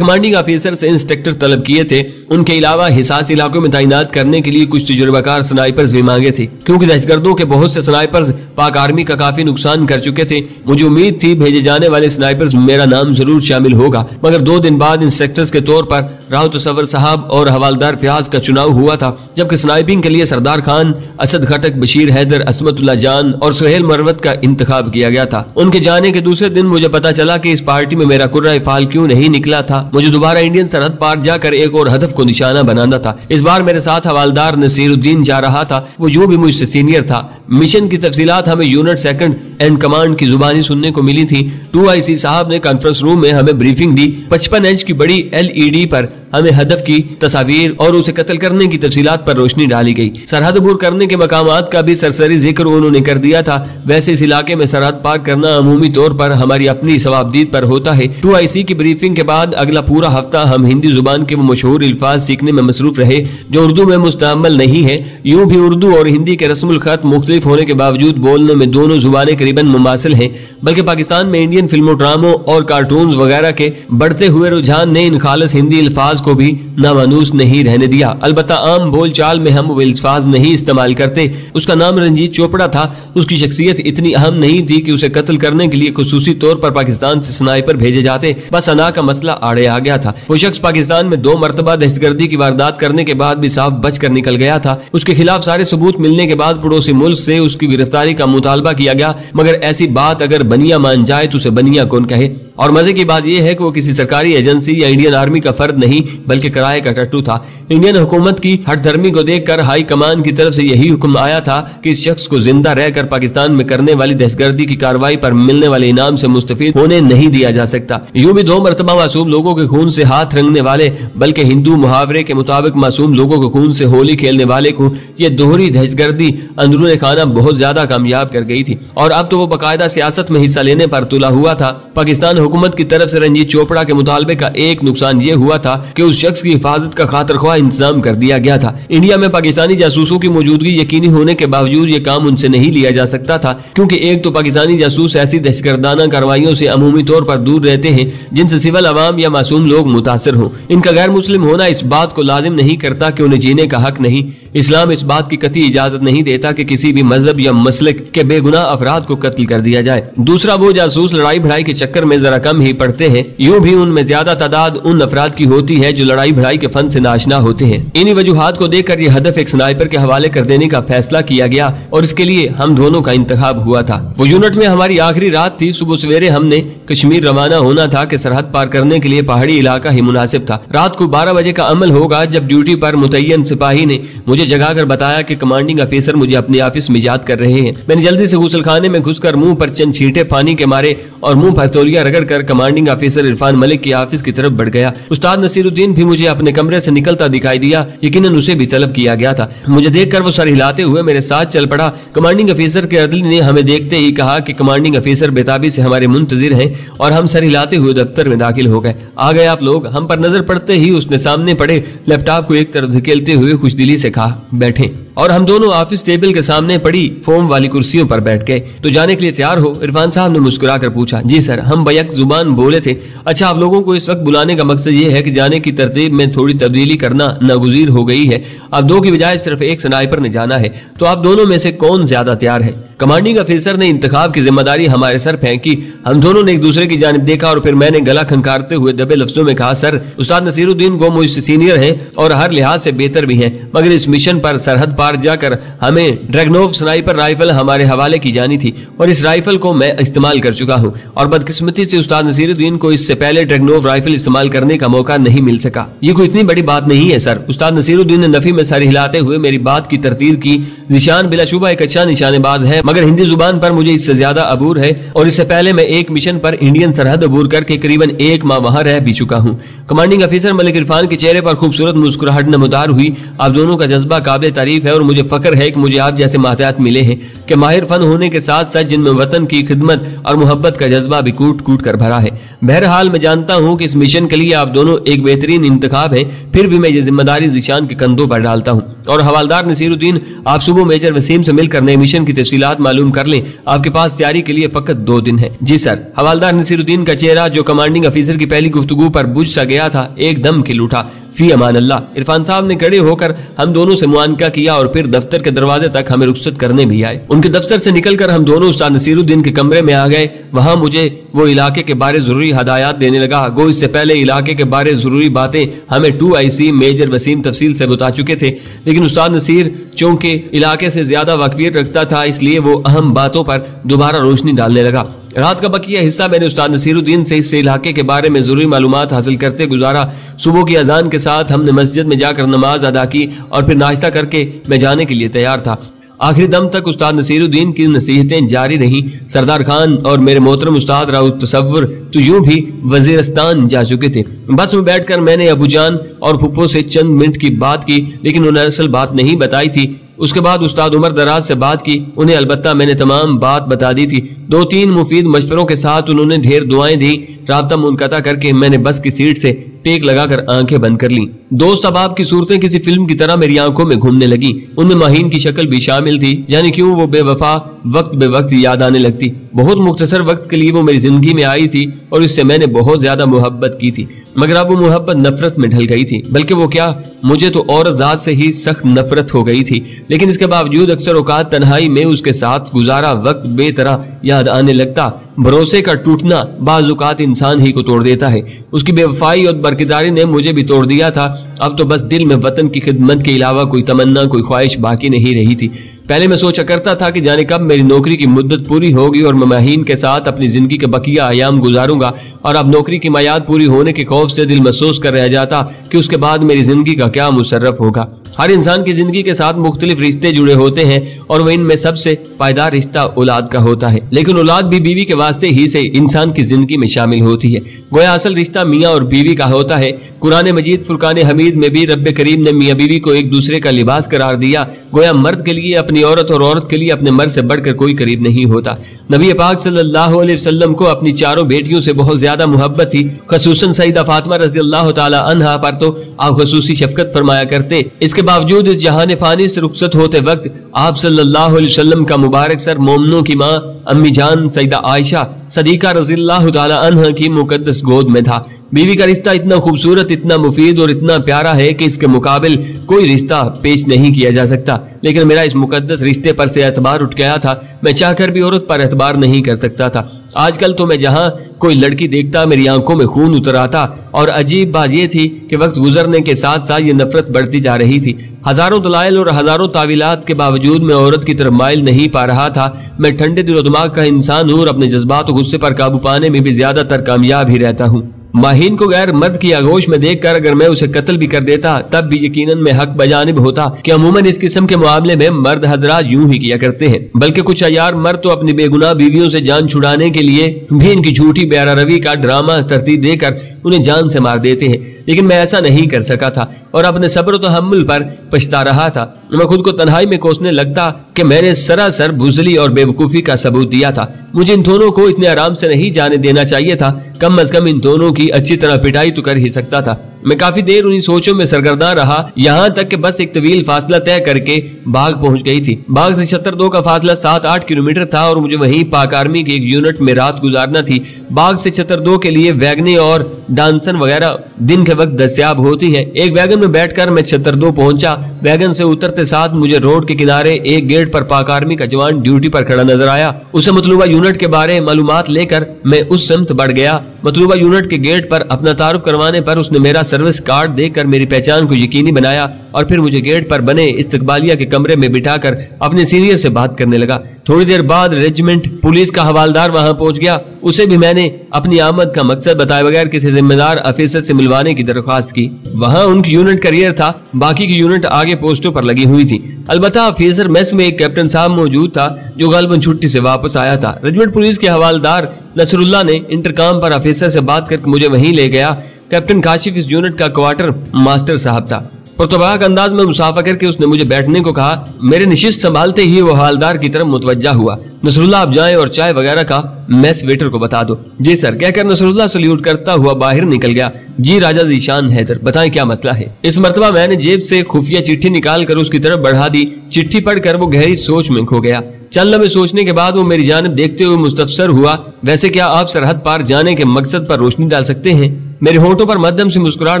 ऑफिसर से इंस्ट्रक्टर तलब किए थे। उनके अलावा हिसास इलाकों में तैनात करने के लिए कुछ तजुर्बाकार स्नाइपर्स भी मांगे थे, क्योंकि दहशतगर्दों के बहुत से स्नाइपर्स पाक आर्मी का काफी नुकसान कर चुके थे। मुझे उम्मीद थी भेजे जाने वाले स्नाइपर्स में मेरा नाम जरूर शामिल होगा, मगर 2 दिन बाद इंस्ट्रक्टर्स के तौर पर राव तसव्वुर साहब और हवालदार फयाज का चुनाव हुआ था, जबकि स्नाइपिंग के लिए सरदार खान, असद खटक, बशीर हैदर, असमतुल्लाह जान और सुहेल मरवत का इंतखाब किया गया था। उनके जाने के दूसरे दिन मुझे पता चला कि इस पार्टी में मेरा कुर्रा फाल क्यों नहीं निकला था। मुझे दोबारा इंडियन सरहद पार जाकर एक और हदफ को निशाना बनाना था। इस बार मेरे साथ हवालदार नसीरुद्दीन जा रहा था। वो यूं भी मुझसे सीनियर था। मिशन की तफसीलात हमें यूनिट सेकंड एंड कमांड की जुबानी सुनने को मिली थी। 2IC साहब ने कॉन्फ्रेंस रूम में हमें ब्रीफिंग दी। 55 इंच की बड़ी LED पर हमें हदफ की तस्वीर और उसे कत्ल करने की तफसीलात पर रोशनी डाली गई। सरहद अबूर करने के मकामात का भी सरसरी जिक्र उन्होंने कर दिया था। वैसे इस इलाके में सरहद पार करना अमूमी तौर पर हमारी अपनी सवाबदीद पर होता है। 2IC की ब्रीफिंग के बाद अगला पूरा हफ्ता हम हिंदी जुबान के वो मशहूर अल्फाज सीखने में मसरूफ रहे जो उर्दू में मुस्तअमल नहीं है। यूं भी उर्दू और हिंदी के रस्मुल खत मुख्तलिफ होने के बावजूद बोलने में दोनों जुबानें करीबन मुमासिल हैं, बल्कि पाकिस्तान में इंडियन फिल्मों, ड्रामों और कार्टून्स वगैरह के बढ़ते हुए रुझान ने इन खालिस हिंदी अल्फाज को भी नामानूस नहीं रहने दिया। अलबत्ता आम बोल चाल में हम वो अल्फाज नहीं इस्तेमाल करते। उसका नाम रंजीत चोपड़ा था। उसकी शख्सियत इतनी अहम नहीं थी कि उसे कत्ल करने के लिए खुसूसी तौर पर पाकिस्तान से स्नाइपर भेजे जाते। बस अना का मसला आड़े आ गया था। वो शख्स पाकिस्तान में 2 मरतबा दहशतगर्दी की वारदात करने के बाद भी साफ बच कर निकल गया था। उसके खिलाफ सारे सबूत मिलने के बाद पड़ोसी मुल्क से उसकी गिरफ्तारी का मुतालबा किया गया, मगर ऐसी बात अगर बनिया मान जाए तो उसे बनिया कौन कहे। और मजे की बात यह है कि वो किसी सरकारी एजेंसी या इंडियन आर्मी का फर्द नहीं, बल्कि किराए का टट्टू था। इंडियन हुकूमत की हठधर्मी को देखकर हाई कमान की तरफ से यही हुक्म आया था कि इस शख्स को जिंदा रहकर पाकिस्तान में करने वाली दहशतगर्दी की कार्रवाई पर मिलने वाले इनाम से मुस्तफीद होने नहीं दिया जा सकता। यूं भी 2 मरतबा मासूम लोगों के खून से हाथ रंगने वाले, बल्कि हिंदू मुहावरे के मुताबिक मासूम लोगों के खून से होली खेलने वाले को यह दोहरी दहशतगर्दी अंदरूनी खाना बहुत ज्यादा कामयाब कर गई थी। और अब तो वो बाकायदा सियासत में हिस्सा लेने पर तुला हुआ था। पाकिस्तान हुकूमत की तरफ से रंजीत चोपड़ा के मुतालबे का एक नुकसान ये हुआ था कि उस शख्स की हिफाजत का खातिर ख्वाह पूरा इंतजाम कर दिया गया था। इंडिया में पाकिस्तानी जासूसों की मौजूदगी यकीनी होने के बावजूद ये काम उनसे नहीं लिया जा सकता था, क्योंकि एक तो पाकिस्तानी जासूस ऐसी दहशतगर्दाना कार्रवाइयों से अमूमी तौर पर दूर रहते हैं जिनसे सिविल अवाम या मासूम लोग मुतासर हों। इनका गैर मुस्लिम होना इस बात को लाजिम नहीं करता कि उन्हें जीने का हक नहीं। इस्लाम इस बात की कतई इजाजत नहीं देता कि किसी भी मजहब या मसलक के बेगुनाह अफराद को कत्ल कर दिया जाए। दूसरा, वो जासूस लड़ाई भिड़ाई के चक्कर में जरा कम ही पड़ते हैं। यूं भी उनमें ज्यादा तादाद उन अफराद की होती है जो लड़ाई भिड़ाई के फन से नाशना होते हैं। इन्हीं वजूहात को देखकर ये हदफ एक स्नाइपर के हवाले कर देने का फैसला किया गया और इसके लिए हम दोनों का इंतखाब हुआ था। वो यूनिट में हमारी आखिरी रात थी। सुबह सवेरे हमने कश्मीर रवाना होना था कि सरहद पार करने के लिए पहाड़ी इलाका ही मुनासिब था। रात को 12 बजे का अमल होगा जब ड्यूटी पर मुतय्यन सिपाही ने मुझे जगाकर बताया कि कमांडिंग अफसर मुझे अपने ऑफिस में याद कर रहे हैं। मैंने जल्दी से गुसलखाने में घुसकर मुंह पर चंद छींटे पानी के मारे और मुंह पर तौलिया रगड़कर कमांडिंग अफसर इरफान मलिक की ऑफिस की तरफ बढ़ गया। उस्ताद नसीरुद्दीन भी मुझे अपने कमरे से निकलता दिखाई दिया। यकीनन उसे भी तलब किया गया था। मुझे देखकर वो सर हिलाते हुए मेरे साथ चल पड़ा। कमांडिंग अफसर के अदली ने हमें देखते ही कहा कि कमांडिंग अफसर बेताबी से हमारे मुंतजिर हैं और हम सर हिलाते हुए दफ्तर में दाखिल हो गए। आ गए आप लोग। हम पर नजर पड़ते ही उसने सामने पड़े लैपटॉप को एक तरफ धकेलते हुए खुशदिली से कहा, बैठें। और हम दोनों ऑफिस टेबल के सामने पड़ी फोम वाली कुर्सियों पर बैठ गए। तो जाने के लिए तैयार हो? इरफान साहब ने मुस्कुरा कर पूछा। जी सर, हम बैक जुबान बोले थे। अच्छा, आप लोगों को इस वक्त बुलाने का मकसद ये है कि जाने की तरतीब में थोड़ी तब्दीली करना नागुज़ीर हो गई है। अब 2 की बजाय सिर्फ एक स्नाइपर ने जाना है, तो आप दोनों में से कौन ज्यादा तैयार है? कमांडिंग अफसर ने इंतखाब की जिम्मेदारी हमारे सर फेंकी। हम दोनों ने एक दूसरे की जानिब देखा और फिर मैंने गला खंकारते हुए दबे लफ्जों में कहा, सर, उस्ताद नसीरुद्दीन को मुझसे सीनियर हैं और हर लिहाज से बेहतर भी हैं, मगर इस मिशन पर सरहद पार जाकर हमें ड्रैगनोव स्नाइपर राइफल हमारे हवाले की जानी थी और इस राइफल को मैं इस्तेमाल कर चुका हूँ और बदकिस्मती से उस्ताद नसीरुद्दीन को इससे पहले ड्रैगनोव राइफल इस्तेमाल करने का मौका नहीं मिल सका। ये कोई इतनी बड़ी बात नहीं है सर। उस्ताद नसीरुद्दीन ने नफी में सर हिलाते हुए मेरी बात की तरतीब की। जिशान बिलाशुबा एक अच्छा निशानेबाज है, मगर हिंदी जुबान पर मुझे इससे ज्यादा अबूर है और इससे पहले मैं एक मिशन पर इंडियन सरहद अबूर करके करीबन 1 माह वहां रह भी चुका हूँ। कमांडिंग अफसर मलिक इरफान के चेहरे पर खूबसूरत मुस्कुराहट नमदार हुई। आप दोनों का जज्बा काबिल तारीफ है और मुझे फख्र है कि मुझे आप जैसे मातहत मिले हैं कि माहिर फन होने के साथ साथ जिनमें वतन की खिदमत और मोहब्बत का जज्बा भी कूट कूट कर भरा है। बहरहाल मैं जानता हूँ कि इस मिशन के लिए आप दोनों एक बेहतरीन इंतखाब है, फिर भी मैं ये जिम्मेदारी जिशान के कंधों पर डालता हूँ। और हवालदार नसीरुद्दीन, आप सुबह मेजर वसीम से मिलकर नए मिशन की तफसीलात मालूम कर लें। आपके पास तैयारी के लिए फकत 2 दिन है। जी सर। हवालदार नसीरुद्दीन का चेहरा, जो कमांडिंग अफसर की पहली गुफ्तगू पर बुझ सा गया था, एकदम खिल उठा। फी अमान अल्लाह। इरफान साहब ने खड़े होकर हम दोनों से मुआनका किया और फिर दफ्तर के दरवाजे तक हमें रुखसत करने भी आए। उनके दफ्तर से निकलकर हम दोनों उस्ताद नसीरुद्दीन के कमरे में आ गए। वहां मुझे वो इलाके के बारे जरूरी हदायत देने लगा। गो इससे पहले इलाके के बारे जरूरी बातें हमें 2IC मेजर वसीम तफसील से बता चुके थे, लेकिन उस्ताद नसीर चूंकि इलाके से ज्यादा वाकफियत रखता था, इसलिए वो अहम बातों पर दोबारा रोशनी डालने लगा। रात का बकिया हिस्सा मैंने उस्ताद नसीरुद्दीन से इस इलाके के बारे में जरूरी मालूमात हासिल करते गुजारा। सुबह की अजान के साथ हमने मस्जिद में जाकर नमाज अदा की और फिर नाश्ता करके मैं जाने के लिए तैयार था। आखिरी दम तक उस्ताद नसीरुद्दीन की नसीहतें जारी रहीं। सरदार खान और मेरे मोहतरम उस्ताद राउत तसव्वुर तो यूं भी वजीरिस्तान जा चुके थे। बस में बैठकर मैंने अबूजान और फुप्पो से चंद मिनट की बात की, लेकिन उन्हें असल बात नहीं बताई थी। उसके बाद उस्ताद उमर दराज से बात की, उन्हें अलबत्ता मैंने तमाम बात बता दी थी। 2-3 मुफीद मशवरों के साथ उन्होंने ढेर दुआएं दी। राब्ता मुनक़ता करके मैंने बस की सीट से टेक लगाकर आंखें बंद कर ली। दोस्त अहबाब की सूरतें किसी फिल्म की तरह मेरी आंखों में घूमने लगी। उनमें माहीन की शक्ल भी शामिल थी। जाने क्यों वो बेवफा वक्त बे वक्त याद आने लगती। बहुत मुख्तसर वक्त के लिए वो मेरी जिंदगी में आई थी और इससे मैंने बहुत ज्यादा मोहब्बत की थी, मगर अब वो मोहब्बत नफरत में ढल गई थी। बल्कि वो क्या, मुझे तो औरत जात से ही सख्त नफरत हो गई थी। लेकिन इसके बावजूद अक्सर औकात तन्हाई में उसके साथ गुजारा वक्त बेतरह याद आने लगता। भरोसे का टूटना बाज़ औक़ात इंसान ही को तोड़ देता है। उसकी बेवफाई और बरकिदारी ने मुझे भी तोड़ दिया था। अब तो बस दिल में वतन की खिदमत के अलावा कोई तमन्ना, कोई ख्वाहिश बाकी नहीं रही थी। पहले मैं सोचा करता था कि जाने कब मेरी नौकरी की मुद्दत पूरी होगी और मैं माहीन के साथ अपनी जिंदगी के बकिया अयाम गुजारूंगा, और अब नौकरी की मियाद पूरी होने के खौफ से दिल महसूस कर रह जाता कि उसके बाद मेरी जिंदगी का क्या मुसर्रफ होगा। हर इंसान की जिंदगी के साथ मुख्तलिफ रिश्ते जुड़े होते हैं और वह इनमें सबसे पायदार रिश्ता औलाद का होता है। लेकिन औलाद भी बीवी के वास्ते ही से इंसान की जिंदगी में शामिल होती है। गोया असल रिश्ता मियाँ और बीवी का होता है। कुरान मजीद फुरकान हमीद में भी रब्बे करीम ने मियाँ बीवी को एक दूसरे का लिबास करार दिया। गोया मर्द के लिए अपनी औरत और औरत के लिए अपने मर्द से बढ़कर कोई करीब नहीं होता। नबी पाक सल्लल्लाहु अलैहि वसल्लम को अपनी चारों बेटियों से बहुत ज्यादा मोहब्बत थी। खसूसन सईदा फातिमा रज़ियल्लाहु ताला अन्हा पर तो आप खसूसी शफकत फरमाया करते। इसके बावजूद इस जहान फानी से रुखसत होते वक्त आप सल्लल्लाहु अलैहि वसल्लम का मुबारक सर मोमनों की माँ अम्मी जान सईदा आयशा सदीका रज़ियल्लाहु ताला अन्हा की मुकद्दस गोद में था। बीवी का रिश्ता इतना खूबसूरत, इतना मुफीद और इतना प्यारा है कि इसके मुकाबिल कोई रिश्ता पेश नहीं किया जा सकता। लेकिन मेरा इस मुकद्दस रिश्ते पर से एतबार उठ गया था। मैं चाहकर भी औरत पर एतबार नहीं कर सकता था। आजकल तो मैं जहाँ कोई लड़की देखता मेरी आंखों में खून उतर आता। और अजीब बात यह थी कि वक्त गुजरने के साथ साथ ये नफरत बढ़ती जा रही थी। हजारों दलाइल और हजारों तावीलात के बावजूद मैं औरत की तरफ माइल नहीं पा रहा था। मैं ठंडे दिलो दिमाग का इंसान हूँ और अपने जज्बात और गुस्से पर काबू पाने में भी ज्यादातर कामयाब ही रहता हूँ। माहीन को गैर मर्द की आगोश में देखकर अगर मैं उसे कत्ल भी कर देता तब भी यकीनन मैं हक बजानिब होता कि अमूमन इस किस्म के मामले में मर्द हजरात यूं ही किया करते हैं। बल्कि कुछ अयार मर्द तो अपनी बेगुनाह बीवियों से जान छुड़ाने के लिए भी इनकी झूठी बेरा रवी का ड्रामा तरतीब देकर उन्हें जान से मार देते हैं। लेकिन मैं ऐसा नहीं कर सका था और अपने सब्र तो तहम्मुल पर पछता रहा था। मैं खुद को तन्हाई में कोसने लगता कि मैंने सरासर बुज़ली और बेवकूफ़ी का सबूत दिया था। मुझे इन दोनों को इतने आराम से नहीं जाने देना चाहिए था। कम अज कम इन दोनों की अच्छी तरह पिटाई तो कर ही सकता था। मैं काफी देर उन्हीं सोचों में सरगर्दा रहा, यहाँ तक कि बस एक तवील फासला तय करके बाग पहुंच गई थी। बाग से 76 का फासला 7-8 किलोमीटर था और मुझे वहीं पाक आर्मी के एक यूनिट में रात गुजारना थी। बाग से 76 के लिए वैगने और डांसन वगैरह दिन के वक्त दस्तयाब होती हैं। एक वैगन में बैठकर मैं 76 पहुंचा। वैगन से उतरते साथ मुझे रोड के किनारे एक गेट पर पाक आर्मी का जवान ड्यूटी पर खड़ा नजर आया। उसे मतलूबा यूनिट के बारे में मालूमात लेकर मैं उस समत बढ़ गया। मतलूबा यूनिट के गेट पर अपना तारुफ करवाने पर उसने मेरा सर्विस कार्ड देकर मेरी पहचान को यकीनी बनाया और फिर मुझे गेट पर बने इस्तकबालिया के कमरे में बिठाकर अपने सीनियर से बात करने लगा। थोड़ी देर बाद रेजिमेंट पुलिस का हवालदार वहां पहुंच गया। उसे भी मैंने अपनी आमद का मकसद बताए बगैर किसी जिम्मेदार अफसर से मिलवाने की दरख्वास्त की। वहां उनकी यूनिट करियर था, बाकी की यूनिट आगे पोस्टों पर लगी हुई थी। अलबत्ता अफसर मेस में एक कैप्टन साहब मौजूद था जो गालबन छुट्टी से वापस आया था। रेजिमेंट पुलिस के हवालदार नसरुल्लाह ने इंटरकॉम पर अफसर से बात करके मुझे वहीं ले गया। कैप्टन काशिफ इस यूनिट का क्वार्टर मास्टर साहब था। पुरतबाक अंदाज में मुसाफा करके उसने मुझे बैठने को कहा। मेरे निशिस्त संभालते ही वो हवालदार की तरफ मुतवज्जा हुआ। नसरुल्लाह आप जाएं और चाय वगैरह का मेस वेटर को बता दो। जी सर कहकर नसरुल्लाह सल्यूट करता हुआ बाहर निकल गया। जी राजा ज़ीशान हैदर, बताएं क्या मसला है। इस मर्तबा मैंने जेब से खुफिया चिट्ठी निकाल कर उसकी तरफ बढ़ा दी। चिट्ठी पढ़कर वो गहरी सोच में खो गया। चंद लम्हे सोचने के बाद वो मेरी जानिब देखते हुए मुस्तफसर हुआ। वैसे क्या आप सरहद पार जाने के मकसद पर रोशनी डाल सकते हैं। मेरे होठों पर मध्यम से मुस्कुराहट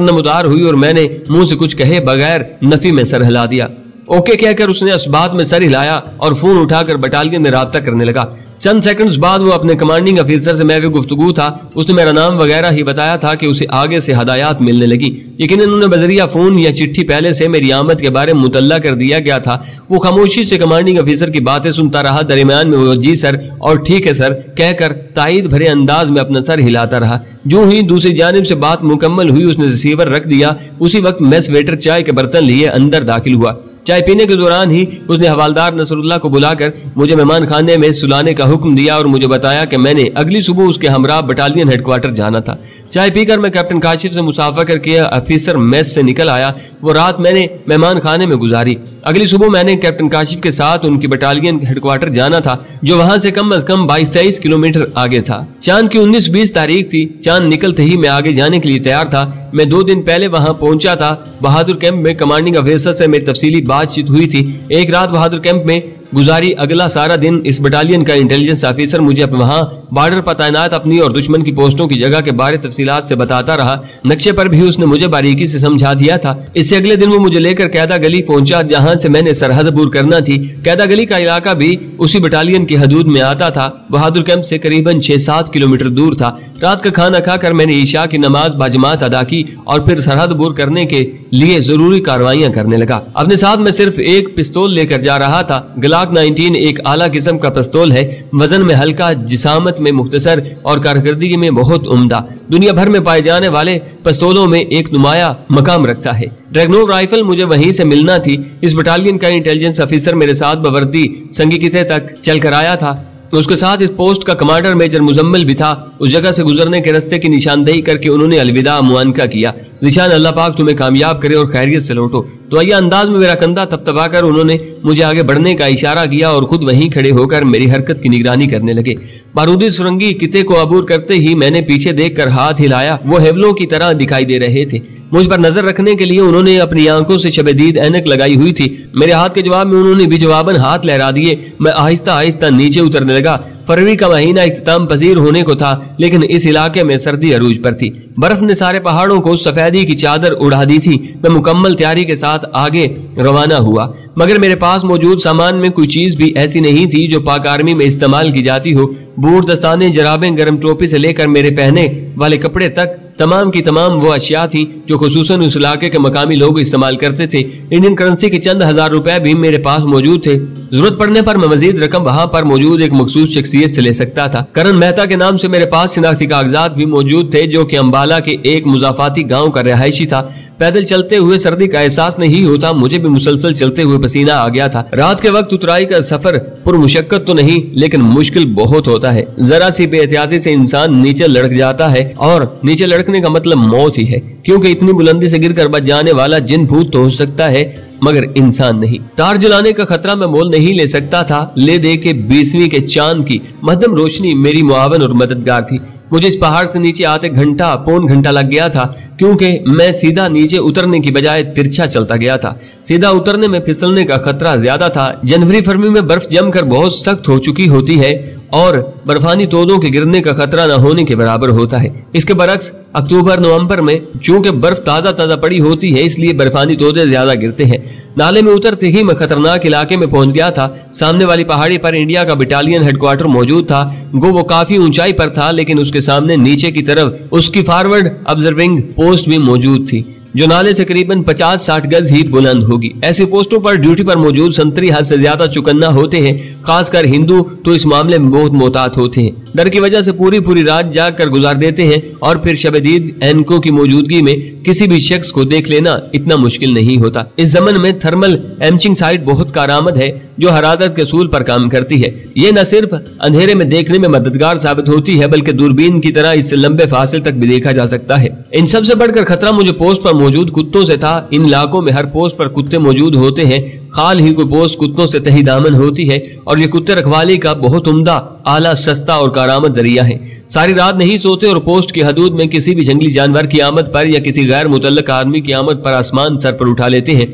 नमदार हुई और मैंने मुंह से कुछ कहे बगैर नफी में सर हिला दिया। ओके कहकर उसने इस बात में सर हिलाया और फोन उठाकर बटालियन में राब्ता करने लगा। चंद सेकंड्स बाद वो अपने कमांडिंग अफसर से महवी गुफ्तगू था। उसने मेरा नाम वगैरह ही बताया था कि उसे आगे से हदायत मिलने लगी। लेकिन उन्होंने बजरिया फोन या चिट्ठी पहले से मेरी आमद के बारे में मुतल्ला कर दिया गया था। वो खामोशी से कमांडिंग अफसर की बातें सुनता रहा। दरमियान में वो जी सर और ठीक है सर कहकर तायद भरे अंदाज में अपना सर हिलाता रहा। जो ही दूसरी जानिब से बात मुकम्मल हुई उसने रिसीवर रख दिया। उसी वक्त मेस वेटर चाय के बर्तन लिए अंदर दाखिल हुआ। चाय पीने के दौरान ही उसने हवालदार नसरुल्लाह को बुलाकर मुझे मेहमान खाने में सुलाने का हुक्म दिया और मुझे बताया कि मैंने अगली सुबह उसके हमरा बटालियन हेडक्वार्टर जाना था। चाय पीकर मैं कैप्टन काशिफ से मुसाफा करके अफसर मेस से निकल आया। वो रात मैंने मेहमान खाने में गुजारी। अगली सुबह मैंने कैप्टन काशिफ के साथ उनकी बटालियन हेडक्वार्टर जाना था जो वहां से कम अज कम 22-23 किलोमीटर आगे था। चांद की 19-20 तारीख थी। चांद निकलते ही मैं आगे जाने के लिए तैयार था। मैं 2 दिन पहले वहां पहुंचा था। बहादुर कैंप में कमांडिंग अफसर से मेरी तफसीली बातचीत हुई थी। एक रात बहादुर कैंप में गुजारी। अगला सारा दिन इस बटालियन का इंटेलिजेंस ऑफिसर मुझे वहां बॉर्डर पर तैनात अपनी और दुश्मन की पोस्टों की जगह के बारे तफसीलात से बताता रहा। नक्शे पर भी उसने मुझे बारीकी से समझा दिया था। इससे अगले दिन वो मुझे लेकर कैदा गली पहुंचा जहां से मैंने सरहद अबूर करना थी। कैदा गली का इलाका भी उसी बटालियन की हदूद में आता था। बहादुर कैंप से करीबन 6-7 किलोमीटर दूर था। रात का खाना खाकर मैंने ईशा की नमाज बाजमात अदा की और फिर सरहद अबूर करने के लिए जरूरी कार्रवाइयां करने लगा। अपने साथ में सिर्फ एक पिस्तौल लेकर जा रहा था। ग्लाक 19 एक आला किस्म का पिस्तौल है। वजन में हल्का, जिसामत में मुख्तसर और कारकर्दगी में बहुत उम्दा। दुनिया भर में पाए जाने वाले पिस्तौलों में एक नुमाया मकाम रखता है। ड्रैगनोव राइफल मुझे वहीं से मिलना थी। इस बटालियन का इंटेलिजेंस ऑफिसर मेरे साथ बवर्दी संगी किते तक चल कर आया था। उसके साथ इस पोस्ट का कमांडर मेजर मुजम्मिल भी था। उस जगह से गुजरने के रास्ते की निशानदेही करके उन्होंने अलविदा मुआनका किया। निशान अल्लाह पाक तुम्हें कामयाब करे और खैरियत से लौटो। तो ये अंदाज में मेरा कंधा थपथपाकर उन्होंने मुझे आगे बढ़ने का इशारा किया और खुद वहीं खड़े होकर मेरी हरकत की निगरानी करने लगे। बारूदी सुरंगी किते को अबूर करते ही मैंने पीछे देखकर हाथ हिलाया। वो हेबलों की तरह दिखाई दे रहे थे। मुझ पर नजर रखने के लिए उन्होंने अपनी आंखों से शबदीद ऐनक लगाई हुई थी। मेरे हाथ के जवाब में उन्होंने भी जवाबन हाथ लहरा दिए। मैं आहिस्ता आहिस्ता नीचे उतरने लगा। फरवरी का महीना इख्तिताम पजीर होने को था, लेकिन इस इलाके में सर्दी अरूज पर थी। बर्फ ने सारे पहाड़ों को सफेदी की चादर उड़ा दी थी। मैं मुकम्मल तैयारी के साथ आगे रवाना हुआ, मगर मेरे पास मौजूद सामान में कोई चीज भी ऐसी नहीं थी जो पाक आर्मी में इस्तेमाल की जाती हो। बूट, दस्ताने, जराबें, गर्म टोपी से लेकर मेरे पहने वाले कपड़े तक तमाम की तमाम वो अशिया थी जो खुसूसन उस इलाके के मकामी लोग इस्तेमाल करते थे। इंडियन करेंसी के चंद हजार रुपए भी मेरे पास मौजूद थे। जरूरत पड़ने पर मैं मजीद रकम वहाँ पर मौजूद एक मखसूस शख्सियत से ले सकता था। करण मेहता के नाम से मेरे पास शिनाख्ती कागजात भी मौजूद थे, जो कि अंबाला के एक मुजाफाती गाँव का रिहायशी था। पैदल चलते हुए सर्दी का एहसास नहीं होता, मुझे भी मुसलसल चलते हुए पसीना आ गया था। रात के वक्त उतराई का सफर पुरमुशक्कत तो नहीं, लेकिन मुश्किल बहुत होता है। जरा सी बेहतियाती से इंसान नीचे लड़क जाता है, और नीचे लड़कने का मतलब मौत ही है, क्योंकि इतनी बुलंदी से गिरकर बच जाने वाला जिन भूत तो हो सकता है, मगर इंसान नहीं। तार जलाने का खतरा मैं मोल नहीं ले सकता था। ले दे के 20वीं के चांद की मध्यम रोशनी मेरी मुआवन और मददगार थी। मुझे इस पहाड़ से नीचे आते पौन घंटा लग गया था, क्योंकि मैं सीधा नीचे उतरने की बजाय तिरछा चलता गया था। सीधा उतरने में फिसलने का खतरा ज्यादा था। जनवरी फरवरी में बर्फ जमकर बहुत सख्त हो चुकी होती है और बर्फानी तोदों के गिरने का खतरा न होने के बराबर होता है। इसके बरक्स अक्टूबर नवंबर में चूंकि बर्फ ताजा ताजा पड़ी होती है, इसलिए बर्फानी तोदे ज्यादा गिरते हैं। नाले में उतरते ही मैं खतरनाक इलाके में पहुंच गया था। सामने वाली पहाड़ी पर इंडिया का बटालियन हेडक्वार्टर मौजूद था। वो काफी ऊंचाई पर था, लेकिन उसके सामने नीचे की तरफ उसकी फॉरवर्ड ऑब्जर्विंग पोस्ट भी मौजूद थी, जो नाले से करीबन 50-60 गज ही बुलंद होगी। ऐसे पोस्टों पर ड्यूटी पर मौजूद संतरी हद से ज्यादा चुकन्ना होते हैं। खासकर हिंदू तो इस मामले में बहुत मोहतात होते हैं। डर की वजह से पूरी रात जाग कर गुजार देते हैं, और फिर शबदीद एनकों की मौजूदगी में किसी भी शख्स को देख लेना इतना मुश्किल नहीं होता। इस जमन में थर्मल एमचिंग साइट बहुत कारआमद है, जो हरारत के असूल पर काम करती है। ये न सिर्फ अंधेरे में देखने में मददगार साबित होती है, बल्कि दूरबीन की तरह इससे लंबे फासले तक भी देखा जा सकता है। इन सबसे बढ़कर खतरा मुझे पोस्ट पर मौजूद कुत्तों से था। इन इलाकों में हर पोस्ट पर कुत्ते मौजूद होते हैं। खाल ही कोई पोस्ट कुत्तों से तही दामन होती है, और ये कुत्ते रखवाली का बहुत उम्दा, आला, सस्ता और कारआमद जरिया है। सारी रात नहीं सोते और पोस्ट की हदूद में किसी भी जंगली जानवर की आमद पर या किसी गैर मुतल्लक आदमी की आमद पर आसमान सर पर उठा लेते हैं,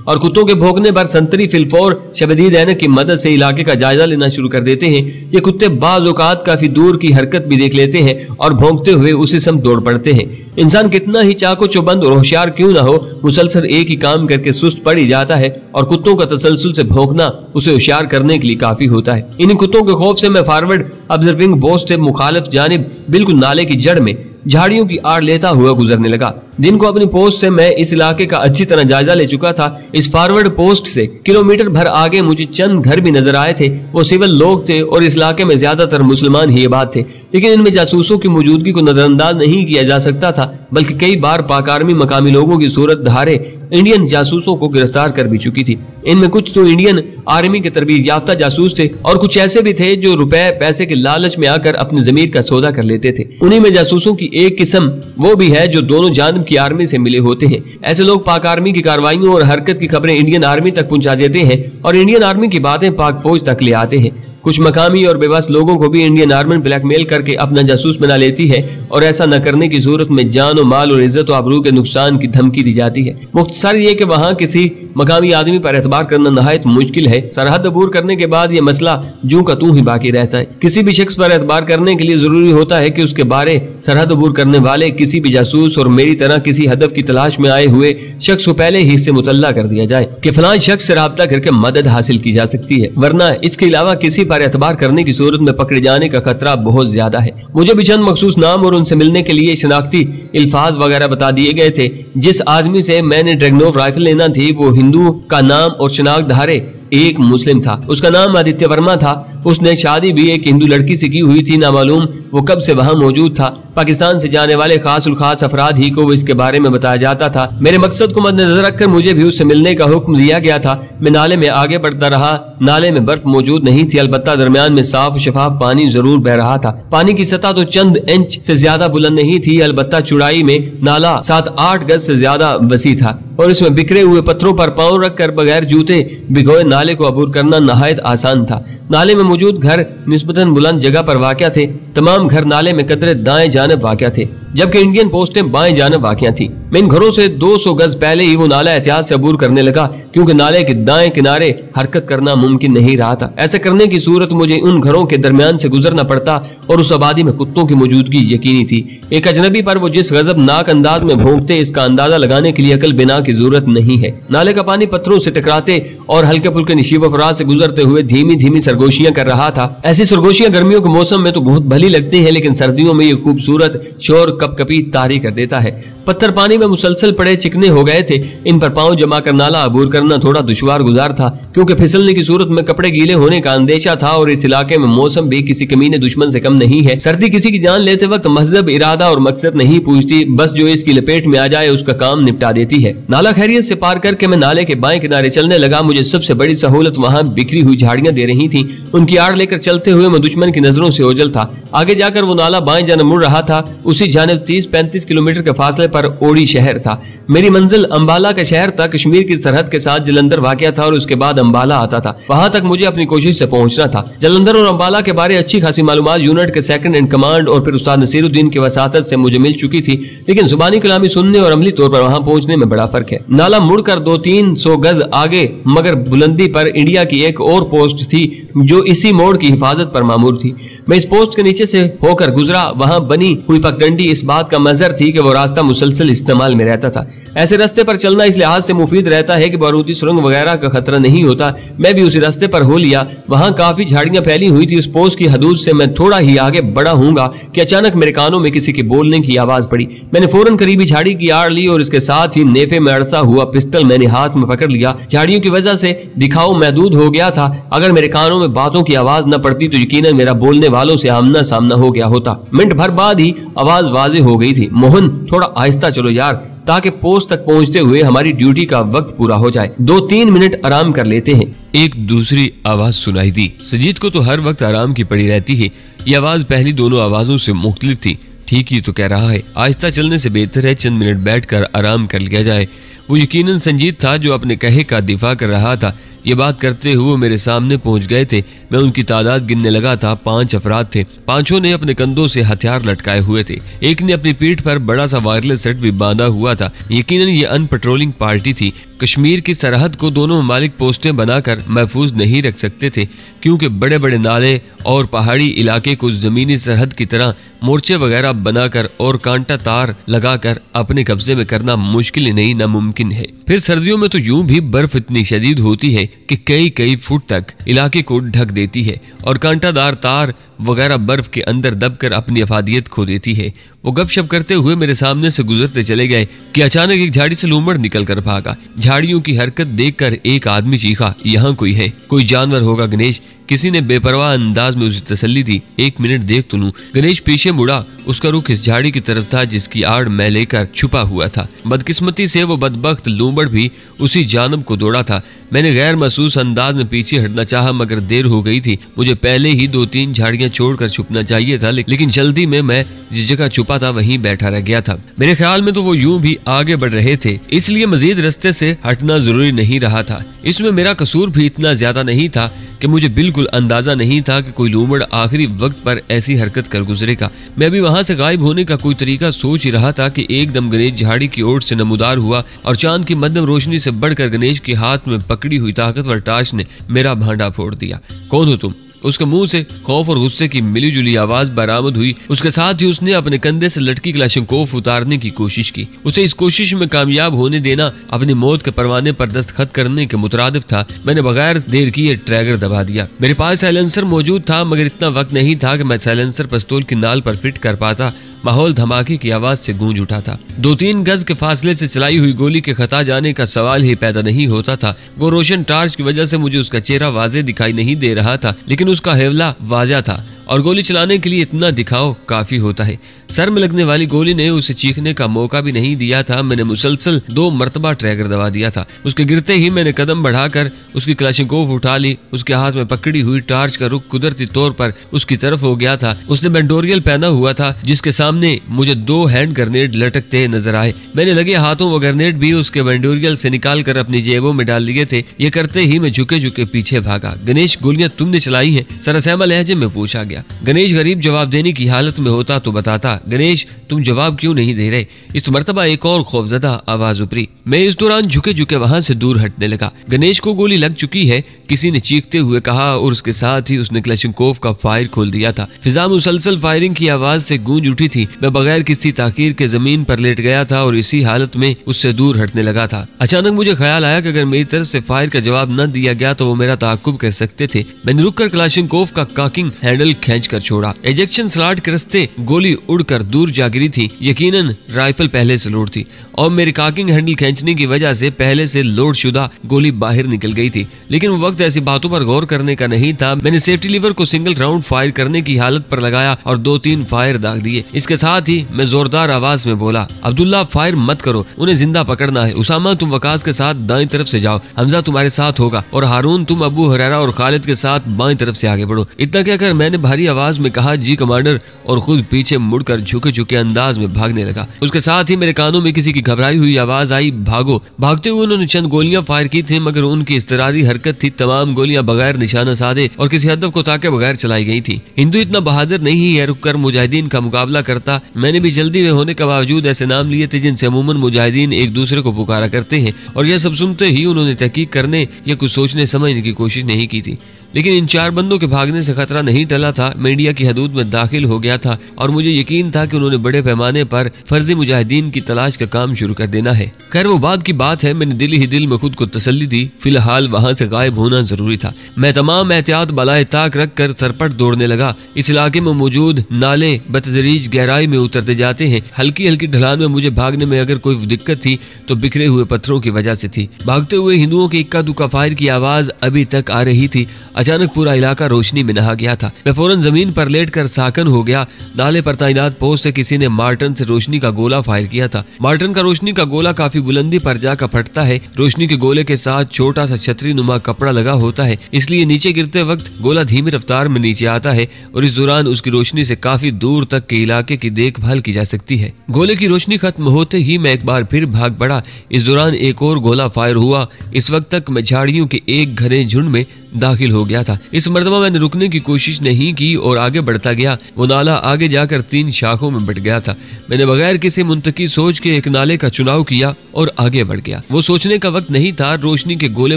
और कुत्तों के भौंकने पर संतरी फिलफौर शबदीद ऐनक की मदद से इलाके का जायजा लेना शुरू कर देते हैं। ये कुत्ते बाज़ औक़ात काफी दूर की हरकत भी देख लेते हैं और भौंकते हुए उसी समय दौड़ पड़ते हैं। इंसान कितना ही चाको चौबंद और होशियार क्यों ना हो, मुसलसल एक ही काम करके सुस्त पड़ ही जाता है, और कुत्तों का तसलसल से भौंकना उसे होशियार करने के लिए काफी होता है। इन कुत्तों के खौफ से मैं फॉरवर्ड ऑब्जर्विंग पोस्ट से मुखालिफ जानिब बिल्कुल नाले की जड़ में झाड़ियों की आड़ लेता हुआ गुजरने लगा। दिन को अपनी पोस्ट से मैं इस इलाके का अच्छी तरह जायजा ले चुका था। इस फॉरवर्ड पोस्ट से किलोमीटर भर आगे मुझे चंद घर भी नजर आए थे। वो सिविल लोग थे और इस इलाके में ज्यादातर मुसलमान ही आबाद थे, लेकिन इनमें जासूसों की मौजूदगी को नजरअंदाज नहीं किया जा सकता था, बल्कि कई बार पाक आर्मी मकामी लोगों की सूरत धारे इंडियन जासूसों को गिरफ्तार कर भी चुकी थी। इनमें कुछ तो इंडियन आर्मी के तरबीत याफ्ता जासूस थे, और कुछ ऐसे भी थे जो रुपए पैसे के लालच में आकर अपनी जमीर का सौदा कर लेते थे। उन्हीं में जासूसों की एक किस्म वो भी है जो दोनों जानब की आर्मी से मिले होते हैं। ऐसे लोग पाक आर्मी की कार्रवाइयों और हरकत की खबरें इंडियन आर्मी तक पहुंचा देते हैं, और इंडियन आर्मी की बातें पाक फौज तक ले आते हैं। कुछ मकामी और बेबस लोगों को भी इंडियन आर्मी ब्लैकमेल करके अपना जासूस बना लेती है, और ऐसा न करने की सूरत में जान और माल और इज्जत और आबरू के नुकसान की धमकी दी जाती है। मुख्तसर ये कि वहाँ किसी मकामी आदमी पर एतबार करना नहायत मुश्किल है। सरहद अबूर करने के बाद ये मसला जूं का तूं ही बाकी रहता है। किसी भी शख्स पर एतबार करने के लिए जरूरी होता है कि उसके बारे सरहद अबूर करने वाले किसी भी जासूस और मेरी तरह किसी हदफ की तलाश में आए हुए शख्स को पहले ही इससे मुतल्ला कर दिया जाए कि फलां शख्स से राब्ता करके मदद हासिल की जा सकती है, वरना इसके अलावा किसी पर एतबार करने की सूरत में पकड़े जाने का खतरा बहुत ज्यादा है। मुझे भी चंद मखसूस नाम और उनसे मिलने के लिए शनाख्ती इल्फाज वगैरह बता दिए गए थे। जिस आदमी से मैंने ड्रैगनोव राइफल लेना थी वो हिंदू का नाम और शनाख्त धारे एक मुस्लिम था। उसका नाम आदित्य वर्मा था। उसने शादी भी एक हिंदू लड़की से की हुई थी। नामालूम वो कब से वहाँ मौजूद था। पाकिस्तान से जाने वाले खास उल खास अफराद ही को इसके बारे में बताया जाता था। मेरे मकसद को मद्देनजर रखकर मुझे भी उससे मिलने का हुक्म दिया गया था। मैं नाले में आगे बढ़ता रहा। नाले में बर्फ मौजूद नहीं थी, अलबत्ता दरमियान में साफ शफाफ पानी जरूर बह रहा था। पानी की सतह तो चंद इंच से ज्यादा बुलंद नहीं थी, अलबत्ता चौड़ाई में नाला 7-8 गज से ज्यादा वसी था और इसमें बिखरे हुए पत्थरों पर पांव रखकर बगैर जूते भिगोए नाले को अबूर करना नहायत आसान था। नाले में मौजूद घर निस्बतन बुलंद जगह पर वाक़या थे। तमाम घर नाले में कदरे दाएं जानिब वाक़या थे, जबकि इंडियन पोस्टें बाएं जानिब वाक़या थी। मैं इन घरों से 200 गज पहले ही वो नाला एहतियात से अबूर करने लगा, क्योंकि नाले के दाएं किनारे हरकत करना मुमकिन नहीं रहा था। ऐसा करने की सूरत मुझे उन घरों के दरमियान से गुजरना पड़ता और उस आबादी में कुत्तों की मौजूदगी यकीनी थी। एक अजनबी पर वो जिस गजबनाक अंदाज में भौंकते, इसका अंदाजा लगाने के लिए अकल बिना की जरूरत नहीं है। नाले का पानी पत्थरों से टकराते और हल्के फुल्के नशीब अफराज से गुजरते हुए धीमी धीमी सरगोशियां कर रहा था। ऐसी सरगोशियां गर्मियों के मौसम में तो बहुत भली लगती है, लेकिन सर्दियों में ये खूबसूरत शोर कपकपी तारी कर देता है। पत्थर पानी में मुसलसल पड़े चिकने हो गए थे। इन पर पांव जमा कर नाला अबूर करना थोड़ा दुश्वार गुजार था, क्योंकि फिसलने की सूरत में कपड़े गीले होने का अंदेशा था और इस इलाके में मौसम भी किसी कमीने दुश्मन से कम नहीं है। सर्दी किसी की जान लेते वक्त मजहब, इरादा और मकसद नहीं पूछती, बस जो इसकी लपेट में आ जाए उसका काम निपटा देती है। नाला खैरियत से पार करके मैं नाले के बाएं किनारे चलने लगा। मुझे सबसे बड़ी सहूलत वहाँ बिखरी हुई झाड़ियां दे रही थी। उनकी आड़ लेकर चलते हुए मैं दुश्मन की नजरों से ओझल था। आगे जाकर वो नाला बाएं जानिब मुड़ रहा था। उसी जानिब 30-35 किलोमीटर के फासले पर ओडी शहर था। मेरी मंजिल अंबाला का शहर था। कश्मीर की सरहद के साथ जलंधर वाक़या था और उसके बाद अंबाला आता था। वहां तक मुझे अपनी कोशिश से पहुंचना था। जलंधर और अंबाला के बारे अच्छी खासी मालूमात यूनिट के सेकंड इन कमांड और फिर उस्ताद नसीरुद्दीन की वसातत से मुझे मिल चुकी थी, लेकिन जुबानी कलामी सुनने और अमली तौर पर वहां पहुंचने में बड़ा फर्क है। नाला मुड़कर 200-300 गज आगे मगर बुलंदी पर इंडिया की एक और पोस्ट थी जो इसी मोड़ की हिफाजत पर मामूर थी। मैं इस पोस्ट के नीचे से होकर गुजरा। वहां बनी हुई पगडंडी इस बात का मजहर थी कि वो रास्ता मुसलसल इस्तेमाल में रहता था। ऐसे रास्ते पर चलना इस लिहाज से मुफीद रहता है कि बारूदी सुरंग वगैरह का खतरा नहीं होता। मैं भी उसी रास्ते पर हो लिया। वहां काफी झाड़ियां फैली हुई थी। उस पोस्ट की हदूद से मैं थोड़ा ही आगे बढ़ा हूंगा कि अचानक मेरे कानों में किसी के बोलने की आवाज पड़ी। मैंने फौरन करीबी झाड़ी की आड़ ली और इसके साथ ही नेफे में अड़सा हुआ पिस्टल मैंने हाथ में पकड़ लिया। झाड़ियों की वजह से दिखाव महदूद हो गया था। अगर मेरे कानों में बातों की आवाज न पड़ती तो यकीनन मेरा बोलने वालों से आमना सामना हो गया होता। मिनट भर बाद ही आवाज वाज़ेह हो गई थी। मोहन, थोड़ा आहिस्ता चलो यार, ताकि पोस्ट तक पहुंचते हुए हमारी ड्यूटी का वक्त पूरा हो जाए। 2-3 मिनट आराम कर लेते हैं। एक दूसरी आवाज सुनाई दी। सजीद को तो हर वक्त आराम की पड़ी रहती है। ये आवाज पहली दोनों आवाजों से मुख्तलिफ थी। ठीक ही तो कह रहा है। आहिस्ता चलने से बेहतर है चंद मिनट बैठकर आराम कर लिया जाए। वो यकीनन संजीद था जो अपने कहे का दिफा कर रहा था। ये बात करते हुए मेरे सामने पहुंच गए थे। मैं उनकी तादाद गिनने लगा था। 5 अफराद थे। पांचों ने अपने कंधों से हथियार लटकाए हुए थे। एक ने अपनी पीठ पर बड़ा सा वायरलेस सेट भी बांधा हुआ था। यकीनन ये अनपेट्रोलिंग पार्टी थी। कश्मीर की सरहद को दोनों ममालिक पोस्टें बनाकर महफूज नहीं रख सकते थे, क्योंकि बड़े बड़े नाले और पहाड़ी इलाके को जमीनी सरहद की तरह मोर्चे वगैरह बनाकर और कांटा तार लगाकर अपने कब्जे में करना मुश्किल ही नहीं नामुमकिन है। फिर सर्दियों में तो यूं भी बर्फ इतनी शदीद होती है कि कई फुट तक इलाके को ढक देती है और कांटादार तार वगैरह बर्फ के अंदर दबकर अपनी अफादियत खो देती है। वो गपशप करते हुए मेरे सामने से गुजरते चले गए कि अचानक एक झाड़ी से लूमड़ निकल कर भागा। झाड़ियों की हरकत देखकर एक आदमी चीखा, यहाँ कोई है, कोई जानवर होगा गणेश। किसी ने बेपरवाह अंदाज में उसे तसल्ली दी। 1 मिनट देख तो लूं। गणेश पीछे मुड़ा। उसका रुख इस झाड़ी की तरफ था जिसकी आड़ मैं लेकर छुपा हुआ था। बदकिस्मती से वो बदबख्त लूमड़ भी उसी जानब को दौड़ा था। मैंने गैर महसूस अंदाज में पीछे हटना चाहा, मगर देर हो गई थी। मुझे पहले ही 2-3 झाड़ियां छोड़कर छुपना चाहिए था, लेकिन जल्दी में मैं जिस जगह छुपा था वहीं बैठा रह गया था। मेरे ख्याल में तो वो यूं भी आगे बढ़ रहे थे, इसलिए मजीद रास्ते से हटना जरूरी नहीं रहा था। इसमें मेरा कसूर भी इतना ज्यादा नहीं था कि मुझे बिल्कुल अंदाजा नहीं था कि कोई लूमड़ आखिरी वक्त पर ऐसी हरकत कर गुजरेगा। मैं भी वहां से गायब होने का कोई तरीका सोच ही रहा था कि एकदम गणेश झाड़ी की ओर से नमूदार हुआ और चांद की मध्यम रोशनी से बढ़कर गणेश के हाथ में पकड़ी हुई ताकतवर टार्च ने मेरा भांडा फोड़ दिया। कौन हो तुम? उसके मुंह से खौफ और गुस्से की मिली जुली आवाज बरामद हुई। उसके साथ ही उसने अपने कंधे से लटकी क्लाशनकोफ उतारने की कोशिश की। उसे इस कोशिश में कामयाब होने देना अपनी मौत के परवाने पर दस्तखत करने के मुतरादिफ था। मैंने बगैर देर किए ट्रैगर दबा दिया। मेरे पास साइलेंसर मौजूद था, मगर इतना वक्त नहीं था कि मैं साइलेंसर पिस्तौल की नाल पर फिट कर पाता माहौल धमाके की आवाज से गूंज उठा था। 2-3 गज के फासले से चलाई हुई गोली के खता जाने का सवाल ही पैदा नहीं होता था। वो रोशन टार्च की वजह से मुझे उसका चेहरा वाजे दिखाई नहीं दे रहा था, लेकिन उसका हेवला वाजा था और गोली चलाने के लिए इतना दिखाव काफी होता है। सर में लगने वाली गोली ने उसे चीखने का मौका भी नहीं दिया था। मैंने मुसलसल 2 मरतबा ट्रैगर दबा दिया था। उसके गिरते ही मैंने कदम बढ़ाकर उसकी क्लाशिनकोव उठा ली। उसके हाथ में पकड़ी हुई टार्च का रुख कुदरती तौर पर उसकी तरफ हो गया था। उसने बैंडोरियल पहना हुआ था, जिसके सामने मुझे 2 हैंड ग्रेनेड लटकते नजर आए। मैंने लगे हाथों वो ग्रेनेड भी उसके बैंडोरियल से निकाल कर अपनी जेबों में डाल लिए थे। ये करते ही मैं झुके झुके पीछे भागा। गणेश, गोलियां तुमने चलाई हैं? सरसहमा लहजे में पूछा गया। गणेश गरीब जवाब देने की हालत में होता तो बताता। गणेश, तुम जवाब क्यों नहीं दे रहे? इस मर्तबा एक और खौफजदा आवाज उपरी। मैं इस दौरान झुके झुके वहां से दूर हटने लगा। गणेश को गोली लग चुकी है, किसी ने चीखते हुए कहा और उसके साथ ही उसने क्लाशिनकोव का फायर खोल दिया था। फिजा मुसलसल फायरिंग की आवाज से गूंज उठी थी। मैं बगैर किसी ताकीर के जमीन पर लेट गया था और इसी हालत में उससे दूर हटने लगा था। अचानक मुझे ख्याल आया कि अगर मेरी तरफ से फायर का जवाब न दिया गया तो वो मेरा ताकुब कर सकते थे। मैंने रुककर क्लाशिनकोव का कॉकिंग हैंडल खींचकर छोड़ा। एजेक्शन स्लॉट के रास्ते गोली उड़कर दूर जा गिरी थी। यकीनन राइफल पहले से लोड थी और मेरी कॉकिंग हैंडल खींचने की वजह से पहले से लोड शुदा गोली बाहर निकल गई थी। लेकिन वो वक्त ऐसी बातों पर गौर करने का नहीं था। मैंने सेफ्टी लीवर को सिंगल राउंड फायर करने की हालत पर लगाया और 2-3 फायर दाग दिए। इसके साथ ही मैं जोरदार आवाज में बोला, अब्दुल्ला फायर मत करो, उन्हें जिंदा पकड़ना है। उसामा, तुम वकास के साथ दाएं तरफ से जाओ। हमजा तुम्हारे साथ होगा और हारून, तुम अबू हुरैरा और खालिद के साथ बाएं तरफ से आगे बढ़ो। इतना कहकर मैंने भारी आवाज में कहा, जी कमांडर, और खुद पीछे मुड़कर झुके झुके अंदाज में भागने लगा। उसके साथ ही मेरे कानों में किसी की घबराई हुई आवाज आई, भागो। भागते हुए उन्होंने चंद गोलियां फायर की थी, मगर उनकी इस्तरारी हरकत थी। तमाम गोलियां बगैर निशाना साधे और किसी हदफ को ताके बगैर चलाई गई थी। हिंदू इतना बहादुर नहीं है रुककर मुजाहिदीन का मुकाबला करता। मैंने भी जल्दी में होने के बावजूद ऐसे नाम लिए थे जिनसे अमूमन मुजाहिदीन एक दूसरे को पुकारा करते हैं, और यह सब सुनते ही उन्होंने तहकीक करने या कुछ सोचने समझने की कोशिश नहीं की थी। लेकिन इन 4 बंदों के भागने से खतरा नहीं टला था। मैं इंडिया की हदूद में दाखिल हो गया था और मुझे यकीन था कि उन्होंने बड़े पैमाने पर फर्जी मुजाहिदीन की तलाश का काम शुरू कर देना है। खैर, वो बाद की बात है। मैंने दिल ही दिल में खुद को तसल्ली दी, फिलहाल वहां से गायब होना जरूरी था। मैं तमाम एहतियात बलाए ताक रख कर सरपट दौड़ने लगा। इस इलाके में मौजूद नाले बतदरीज गहराई में उतरते जाते हैं। हल्की हल्की ढलान में मुझे भागने में अगर कोई दिक्कत थी तो बिखरे हुए पत्थरों की वजह से थी। भागते हुए हिंदुओं के इक्का दुक्का फायर की आवाज अभी तक आ रही थी। अचानक पूरा इलाका रोशनी में नहा गया था। मैं फौरन जमीन पर लेटकर साकन हो गया। नाले पर तैनात पोस्ट से किसी ने मार्टन से रोशनी का गोला फायर किया था। मार्टन का रोशनी का गोला काफी बुलंदी पर जाकर फटता है। रोशनी के गोले के साथ छोटा सा छतरी नुमा कपड़ा लगा होता है, इसलिए नीचे गिरते वक्त गोला धीमी रफ्तार में नीचे आता है और इस दौरान उसकी रोशनी से काफी दूर तक के इलाके की देखभाल की जा सकती है। गोले की रोशनी खत्म होते ही मैं एक बार फिर भाग पड़ा। इस दौरान एक और गोला फायर हुआ। इस वक्त तक मैं झाड़ियों के एक घने झुंड में दाखिल हो गया था। इस मर्तबा मैंने रुकने की कोशिश नहीं की और आगे बढ़ता गया। वो नाला आगे जाकर 3 शाखों में बट गया था। मैंने बगैर किसी मुंतकी सोच के एक नाले का चुनाव किया और आगे बढ़ गया। वो सोचने का वक्त नहीं था। रोशनी के गोले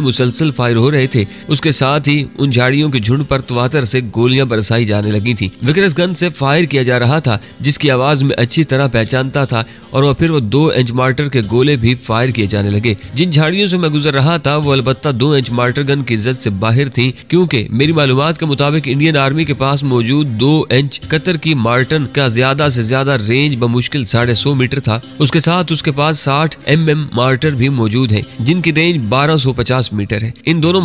मुसलसल फायर हो रहे थे। उसके साथ ही उन झाड़ियों के झुंड पर तवातर से गोलियां बरसाई जाने लगी थी। विक्रस गन से फायर किया जा रहा था, जिसकी आवाज में अच्छी तरह पहचानता था। और फिर वो 2 इंच मार्टर के गोले भी फायर किए जाने लगे। जिन झाड़ियों से मैं गुजर रहा था वो अलबत्ता 2 इंच मार्टर गन की इज्जत से बाहर थी, क्योंकि मेरी मालूमात के मुताबिक इंडियन आर्मी के पास मौजूद 2 इंच कतर की मार्टन का ज्यादा से ज्यादा रेंज बमुश्किल 150 मीटर था। उसके साथ उसके पास 60 mm मार्टर भी मौजूद है, जिनकी रेंज 1250 मीटर है। इन दोनों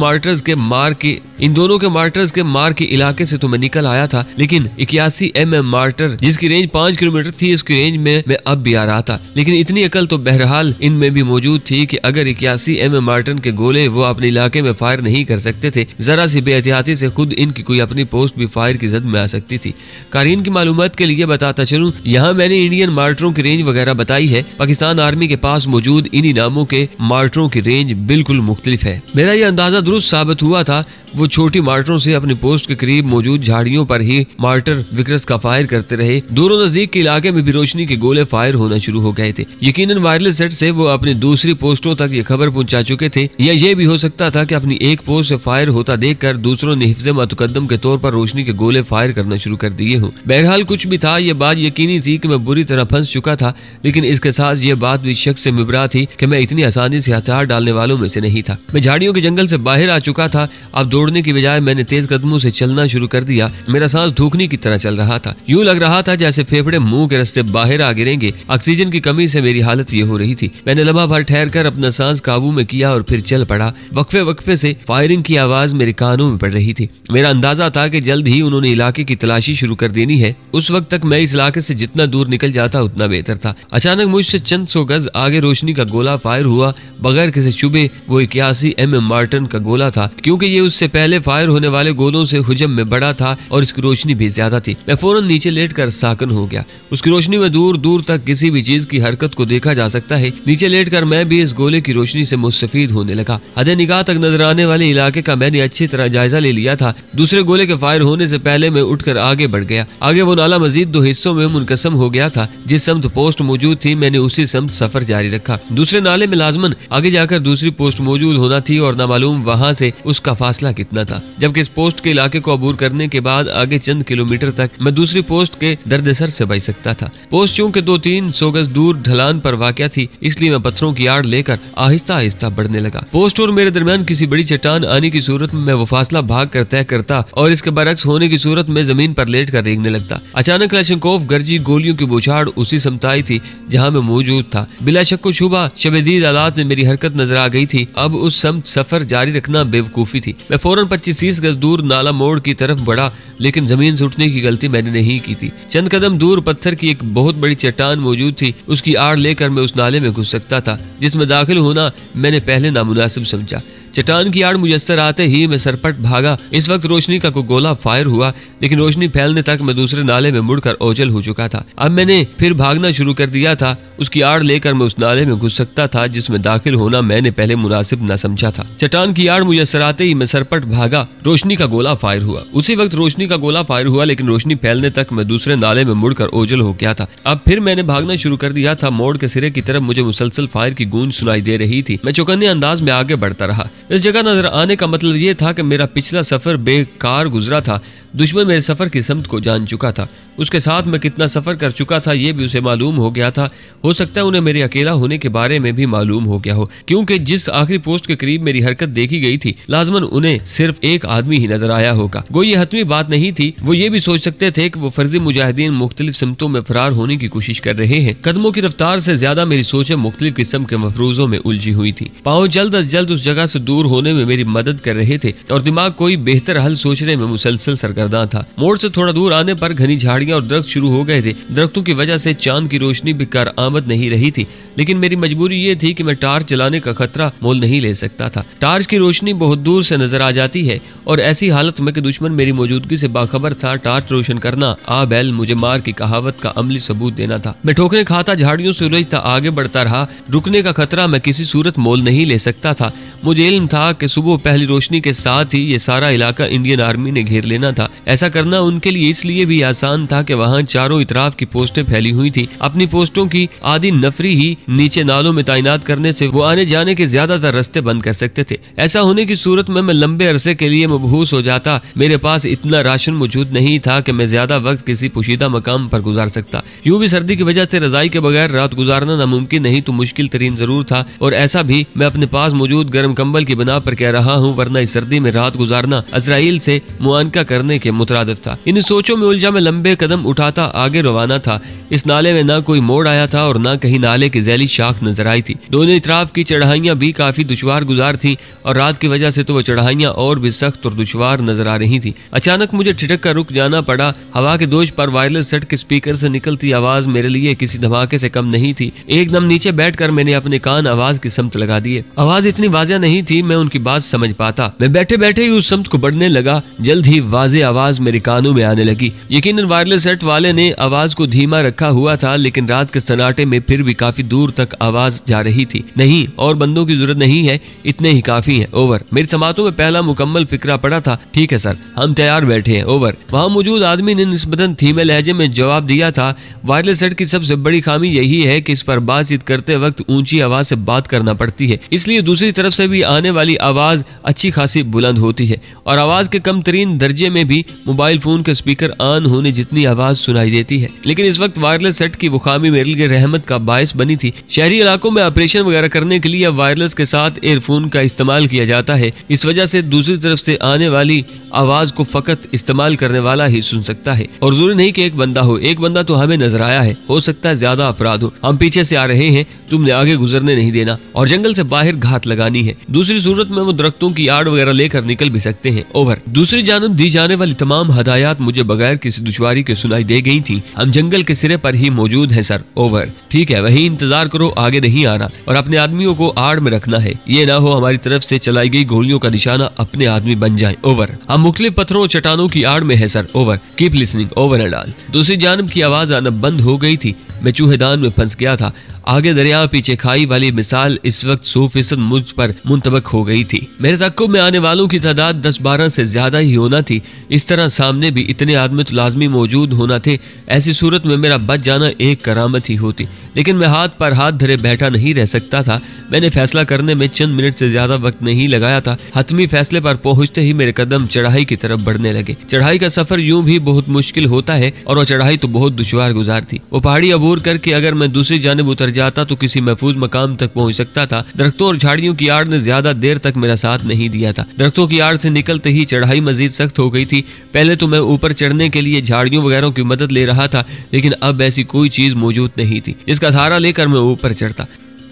के मार्टर्स के मार के इलाके से तो मैं निकल आया था, लेकिन 81 mm मार्टर जिसकी रेंज 5 किलोमीटर थी, इसकी रेंज में मैं अब भी आ रहा था। लेकिन इतनी अकल तो बहरहाल इनमें भी मौजूद थी कि अगर 81 mm मार्टन के गोले वो अपने इलाके में फायर नहीं कर सकते थे, जरा सी बेहतियाती से खुद इनकी कोई अपनी पोस्ट भी फायर की जद में आ सकती थी। कारीन की मालूमात के लिए बताता चलूं, यहाँ मैंने इंडियन मार्टरों की रेंज वगैरह बताई है। पाकिस्तान आर्मी के पास मौजूद इन्हीं नामों के मार्टरों की रेंज बिल्कुल मुख्तलिफ है। मेरा यह अंदाजा दुरुस्त साबित हुआ था। वो छोटी मार्टरों से अपनी पोस्ट के करीब मौजूद झाड़ियों पर ही मार्टर विक्रस का फायर करते रहे। दूरों नजदीक के इलाके में भी रोशनी के गोले फायर होना शुरू हो गए थे। यकीनन वायरलेस सेट से वो अपनी दूसरी पोस्टों तक ये खबर पहुंचा चुके थे, या ये भी हो सकता था कि अपनी एक पोस्ट से फायर होता देखकर दूसरों ने हिफ्ज़े मुतकद्दम के तौर पर रोशनी के गोले फायर करना शुरू कर दिए हों। बहरहाल कुछ भी था, ये बात यकीनी थी कि मैं बुरी तरह फंस चुका था, लेकिन इसके साथ ये बात भी शक से मिबरा थी कि मैं इतनी आसानी से हथियार डालने वालों में से नहीं था। मैं झाड़ियों के जंगल से बाहर आ चुका था। अब दौड़ने की बजाय मैंने तेज कदमों से चलना शुरू कर दिया। मेरा सांस धूखने की तरह चल रहा था। यूं लग रहा था जैसे फेफड़े मुंह के रास्ते बाहर आ गिरेंगे। ऑक्सीजन की कमी से मेरी हालत ये हो रही थी। मैंने लम्हा भर ठहर कर अपना सांस काबू में किया और फिर चल पड़ा। वक्फे वक्फे से फायरिंग की आवाज मेरे कानों में पड़ रही थी। मेरा अंदाजा था कि जल्द ही उन्होंने इलाके की तलाशी शुरू कर देनी है। उस वक्त तक मैं इस इलाके से जितना दूर निकल जाता उतना बेहतर था। अचानक मुझसे चंद सौ गज आगे रोशनी का गोला फायर हुआ। बगैर किसी शुबे वो 81 mm मार्टिन का गोला था, क्योंकि ये उससे पहले फायर होने वाले गोलों से हुजम में बड़ा था और इसकी रोशनी भी ज्यादा थी। मैं फौरन नीचे लेटकर साकन हो गया। उसकी रोशनी में दूर दूर तक किसी भी चीज की हरकत को देखा जा सकता है। नीचे लेटकर मैं भी इस गोले की रोशनी से मुस्तफीद होने लगा। हद निगाह तक नजर आने वाले इलाके का मैंने अच्छी तरह जायजा ले लिया था। दूसरे गोले के फायर होने से पहले मैं उठकर आगे बढ़ गया। आगे वो नाला मजीद 2 हिस्सों में मुनकसम हो गया था। जिस समत पोस्ट मौजूद थी मैंने उसी समत सफर जारी रखा। दूसरे नाले में लाजमन आगे जाकर दूसरी पोस्ट मौजूद होना थी और न मालूम वहां से उसका फासला कितना था। जबकि इस पोस्ट के इलाके को अबूर करने के बाद आगे चंद किलोमीटर तक मैं दूसरी पोस्ट के दर्दसर से बच सकता था। पोस्ट चूंकि 200-300 गज दूर ढलान पर वाक़या थी, इसलिए मैं पत्थरों की आड़ लेकर आहिस्ता आहिस्ता बढ़ने लगा। पोस्ट और मेरे दरमियान किसी बड़ी चट्टान आने की सूरत में मैं वो फासला भाग कर तय करता और इसके बरक्स होने की सूरत में जमीन पर लेट कर रेंगने लगता। अचानक क्लाशनकोफ गर्जी गोलियों की बौछार उसी समताई थी जहाँ मैं मौजूद था। बिला शक व शुबा शबीद हालात में मेरी हरकत नजर आ गई थी। अब उस समत सफर जारी रखना बेवकूफी थी। मैं फौरन 25-30 गज दूर नाला मोड़ की तरफ बढ़ा, लेकिन जमीन से उठने की गलती मैंने नहीं की थी। चंद कदम दूर पत्थर की एक बहुत बड़ी चट्टान मौजूद थी। उसकी आड़ लेकर मैं उस नाले में घुस सकता था, जिसमें दाखिल होना मैंने पहले नामुनासिब समझा। चट्टान की आड़ मुयस्सर आते ही मैं सरपट भागा। इस वक्त रोशनी का कोई गोला फायर हुआ, लेकिन रोशनी फैलने तक मैं दूसरे नाले में मुड़कर ओझल हो चुका था। अब मैंने फिर भागना शुरू कर दिया था। उसकी आड़ लेकर मैं उस नाले में घुस सकता था, जिसमें दाखिल होना मैंने पहले मुनासिब न समझा था। चट्टान की आड़ मुयस्सर आते ही मैं सरपट भागा। रोशनी का गोला फायर हुआ। उसी वक्त रोशनी का गोला फायर हुआ, लेकिन रोशनी फैलने तक मैं दूसरे नाले में मुड़कर ओझल हो गया था। अब फिर मैंने भागना शुरू कर दिया था। मोड़ के सिरे की तरफ मुझे मुसलसल फायर की गूंज सुनाई दे रही थी। मैं चौकन्ने अंदाज में आगे बढ़ता रहा। इस जगह नजर आने का मतलब ये था कि मेरा पिछला सफर बेकार गुजरा था। दुश्मन मेरे सफर की समत को जान चुका था। उसके साथ मैं कितना सफर कर चुका था ये भी उसे मालूम हो गया था। हो सकता है उन्हें मेरे अकेला होने के बारे में भी मालूम हो गया हो, क्योंकि जिस आखिरी पोस्ट के करीब मेरी हरकत देखी गई थी, लाजमन उन्हें सिर्फ एक आदमी ही नजर आया होगा। वो ये हतमी बात नहीं थी। वो ये भी सोच सकते थे कि वो फर्जी मुजाहिदीन मुख्तलिफ सिमतों में फरार होने की कोशिश कर रहे हैं। कदमों की रफ्तार से ज्यादा मेरी सोचें मुख्तलिफ किस्म के मफरूजों में उलझी हुई थी। पाँव जल्द अज जल्द उस जगह से दूर होने में मेरी मदद कर रहे थे और दिमाग कोई बेहतर हल सोचने में मुसलसल सरगर्दा था। मोड़ से थोड़ा दूर आने पर घनी झाड़ियां और दरख्त शुरू हो गए थे। दरख्तों की वजह से चांद की रोशनी भी कारआमद नहीं रही थी, लेकिन मेरी मजबूरी ये थी कि मैं टार्च चलाने का खतरा मोल नहीं ले सकता था। टार्च की रोशनी बहुत दूर से नजर आ जाती है और ऐसी हालत में कि दुश्मन मेरी मौजूदगी से बाखबर था। टार्च रोशन करना आ बैल मुझे मार की कहावत का अमली सबूत देना था। मैं ठोकरे खाता, झाड़ियों से उलझता आगे बढ़ता रहा। रुकने का खतरा मैं किसी सूरत मोल नहीं ले सकता था। मुझे इल्म था कि सुबह पहली रोशनी के साथ ही ये सारा इलाका इंडियन आर्मी ने घेर लेना था। ऐसा करना उनके लिए इसलिए भी आसान था कि वहाँ चारों इतराफ की पोस्टें फैली हुई थी। अपनी पोस्टों की आधी नफरी ही नीचे नालों में तैनात करने से वो आने जाने के ज्यादातर रास्ते बंद कर सकते थे। ऐसा होने की सूरत में मैं लंबे अरसे के लिए मबहूस हो जाता। मेरे पास इतना राशन मौजूद नहीं था कि मैं ज्यादा वक्त किसी पोशीदा मकाम पर गुजार सकता। यूं भी सर्दी की वजह से रजाई के बगैर रात गुजारना नामुमकिन नहीं तो मुश्किल तरीन जरूर था, और ऐसा भी मैं अपने पास मौजूद गर्म कंबल की बना पर कह रहा हूँ, वरना इस सर्दी में रात गुजारना अजराइल से मुआनका करने के मुतरादिफ था। इन सोचों में उलझा मैं लंबे कदम उठाता आगे रवाना था। इस नाले में ना कोई मोड़ आया था और ना कहीं नाले की जैली शाख नजर आई थी। दोनों इतराफ की चढ़ाइयाँ भी काफी दुश्वार गुजार थी और रात की वजह से तो वो चढ़ाइयाँ और भी सख्त और दुश्वार नजर आ रही थी। अचानक मुझे ठिठक कर रुक जाना पड़ा। हवा के दोष पर वायरलेस सेट के स्पीकर से निकलती आवाज मेरे लिए किसी धमाके से कम नहीं थी। एकदम नीचे बैठकर मैंने अपने कान आवाज की समत लगा दिए। आवाज इतनी वाज़ेह नहीं थी मैं उनकी बात समझ पाता। मैं बैठे बैठे ही उस समत को बढ़ने लगा। जल्द ही वाज़ेह आवाज मेरे कानों में आने लगी। यकीनन वायरलेस सेट वाले ने आवाज को धीमा रखा हुआ था, लेकिन रात के सन्नाटे में फिर भी काफी दूर तक आवाज जा रही थी। नहीं, और बंदों की जरूरत नहीं है, इतने ही काफी है। ओवर। मेरी समातों में पहला मुकम्मल फिक्रा पड़ा था। ठीक है सर, हम तैयार बैठे हैं। ओवर। वहाँ मौजूद आदमी ने निस्बतन धीमे लहजे में जवाब दिया था। वायरलेस सेट की सबसे बड़ी खामी यही है कि इस पर बातचीत करते वक्त ऊंची आवाज से बात करना पड़ती है, इसलिए दूसरी तरफ से में भी आने वाली आवाज अच्छी खासी बुलंद होती है और आवाज के कम तरीन दर्जे में भी मोबाइल फोन के स्पीकर ऑन होने जितनी आवाज सुनाई देती है। लेकिन इस वक्त वायरलेस सेट की वो खामी मेरे लिए रहमत का बायस बनी थी। शहरी इलाकों में ऑपरेशन वगैरह करने के लिए अब वायरलेस के साथ एयरफोन का इस्तेमाल किया जाता है। इस वजह से दूसरी तरफ से आने वाली आवाज को फकत इस्तेमाल करने वाला ही सुन सकता है और जरूरी नहीं कि एक बंदा हो। एक बंदा तो हमें नजर आया है, हो सकता है ज्यादा अफराद हो। हम पीछे से आ रहे हैं, तुमने आगे गुजरने नहीं देना और जंगल से बाहर घात लगानी है। दूसरी सूरत में वो दरख्तों की आड़ वगैरह लेकर निकल भी सकते हैं। ओवर। दूसरी जानब दी जाने वाली तमाम हदायत मुझे बगैर किसी दुश्वारी के सुनाई दे गई थी। हम जंगल के सिरे पर ही मौजूद हैं सर। ओवर। ठीक है, वही इंतजार करो, आगे नहीं आना और अपने आदमियों को आड़ में रखना है। ये ना हो हमारी तरफ से चलाई गई गोलियों का निशाना अपने आदमी बन जाए। ओवर। हम मुख्तलिफ पत्थरों और चट्टानों की आड़ में है sir. Over. Keep listening. Over and all. दूसरी जानब की आवाज आना बंद हो गई थी। मैं चूहेदान में फंस गया था। आगे दरिया पीछे खाई वाली मिसाल इस वक्त 100% मुझ पर मुंतबक हो गई थी। मेरे तक्कुब में आने वालों की तादाद 10-12 से ज्यादा ही होना थी। इस तरह सामने भी इतने आदमी तो लाजमी मौजूद होना थे। ऐसी सूरत में मेरा बच जाना एक करामत ही होती, लेकिन मैं हाथ पर हाथ धरे बैठा नहीं रह सकता था। मैंने फैसला करने में चंद मिनट से ज्यादा वक्त नहीं लगाया था। हतमी फैसले पर पहुंचते ही मेरे कदम चढ़ाई की तरफ बढ़ने लगे। चढ़ाई का सफर यूं भी बहुत मुश्किल होता है और वो चढ़ाई तो बहुत दुश्वार गुजार थी। वो पहाड़ी अबूर करके अगर मैं दूसरी जानिब उतर जाता तो किसी महफूज मकाम तक पहुंच सकता था। दरख्तों और झाड़ियों की आड़ ने ज्यादा देर तक मेरा साथ नहीं दिया था। दरख्तों की आड़ से निकलते ही चढ़ाई मजीद सख्त हो गई थी। पहले तो मैं ऊपर चढ़ने के लिए झाड़ियों वगैरह की मदद ले रहा था, लेकिन अब ऐसी कोई चीज मौजूद नहीं थी जिसका सहारा लेकर मैं ऊपर चढ़ता।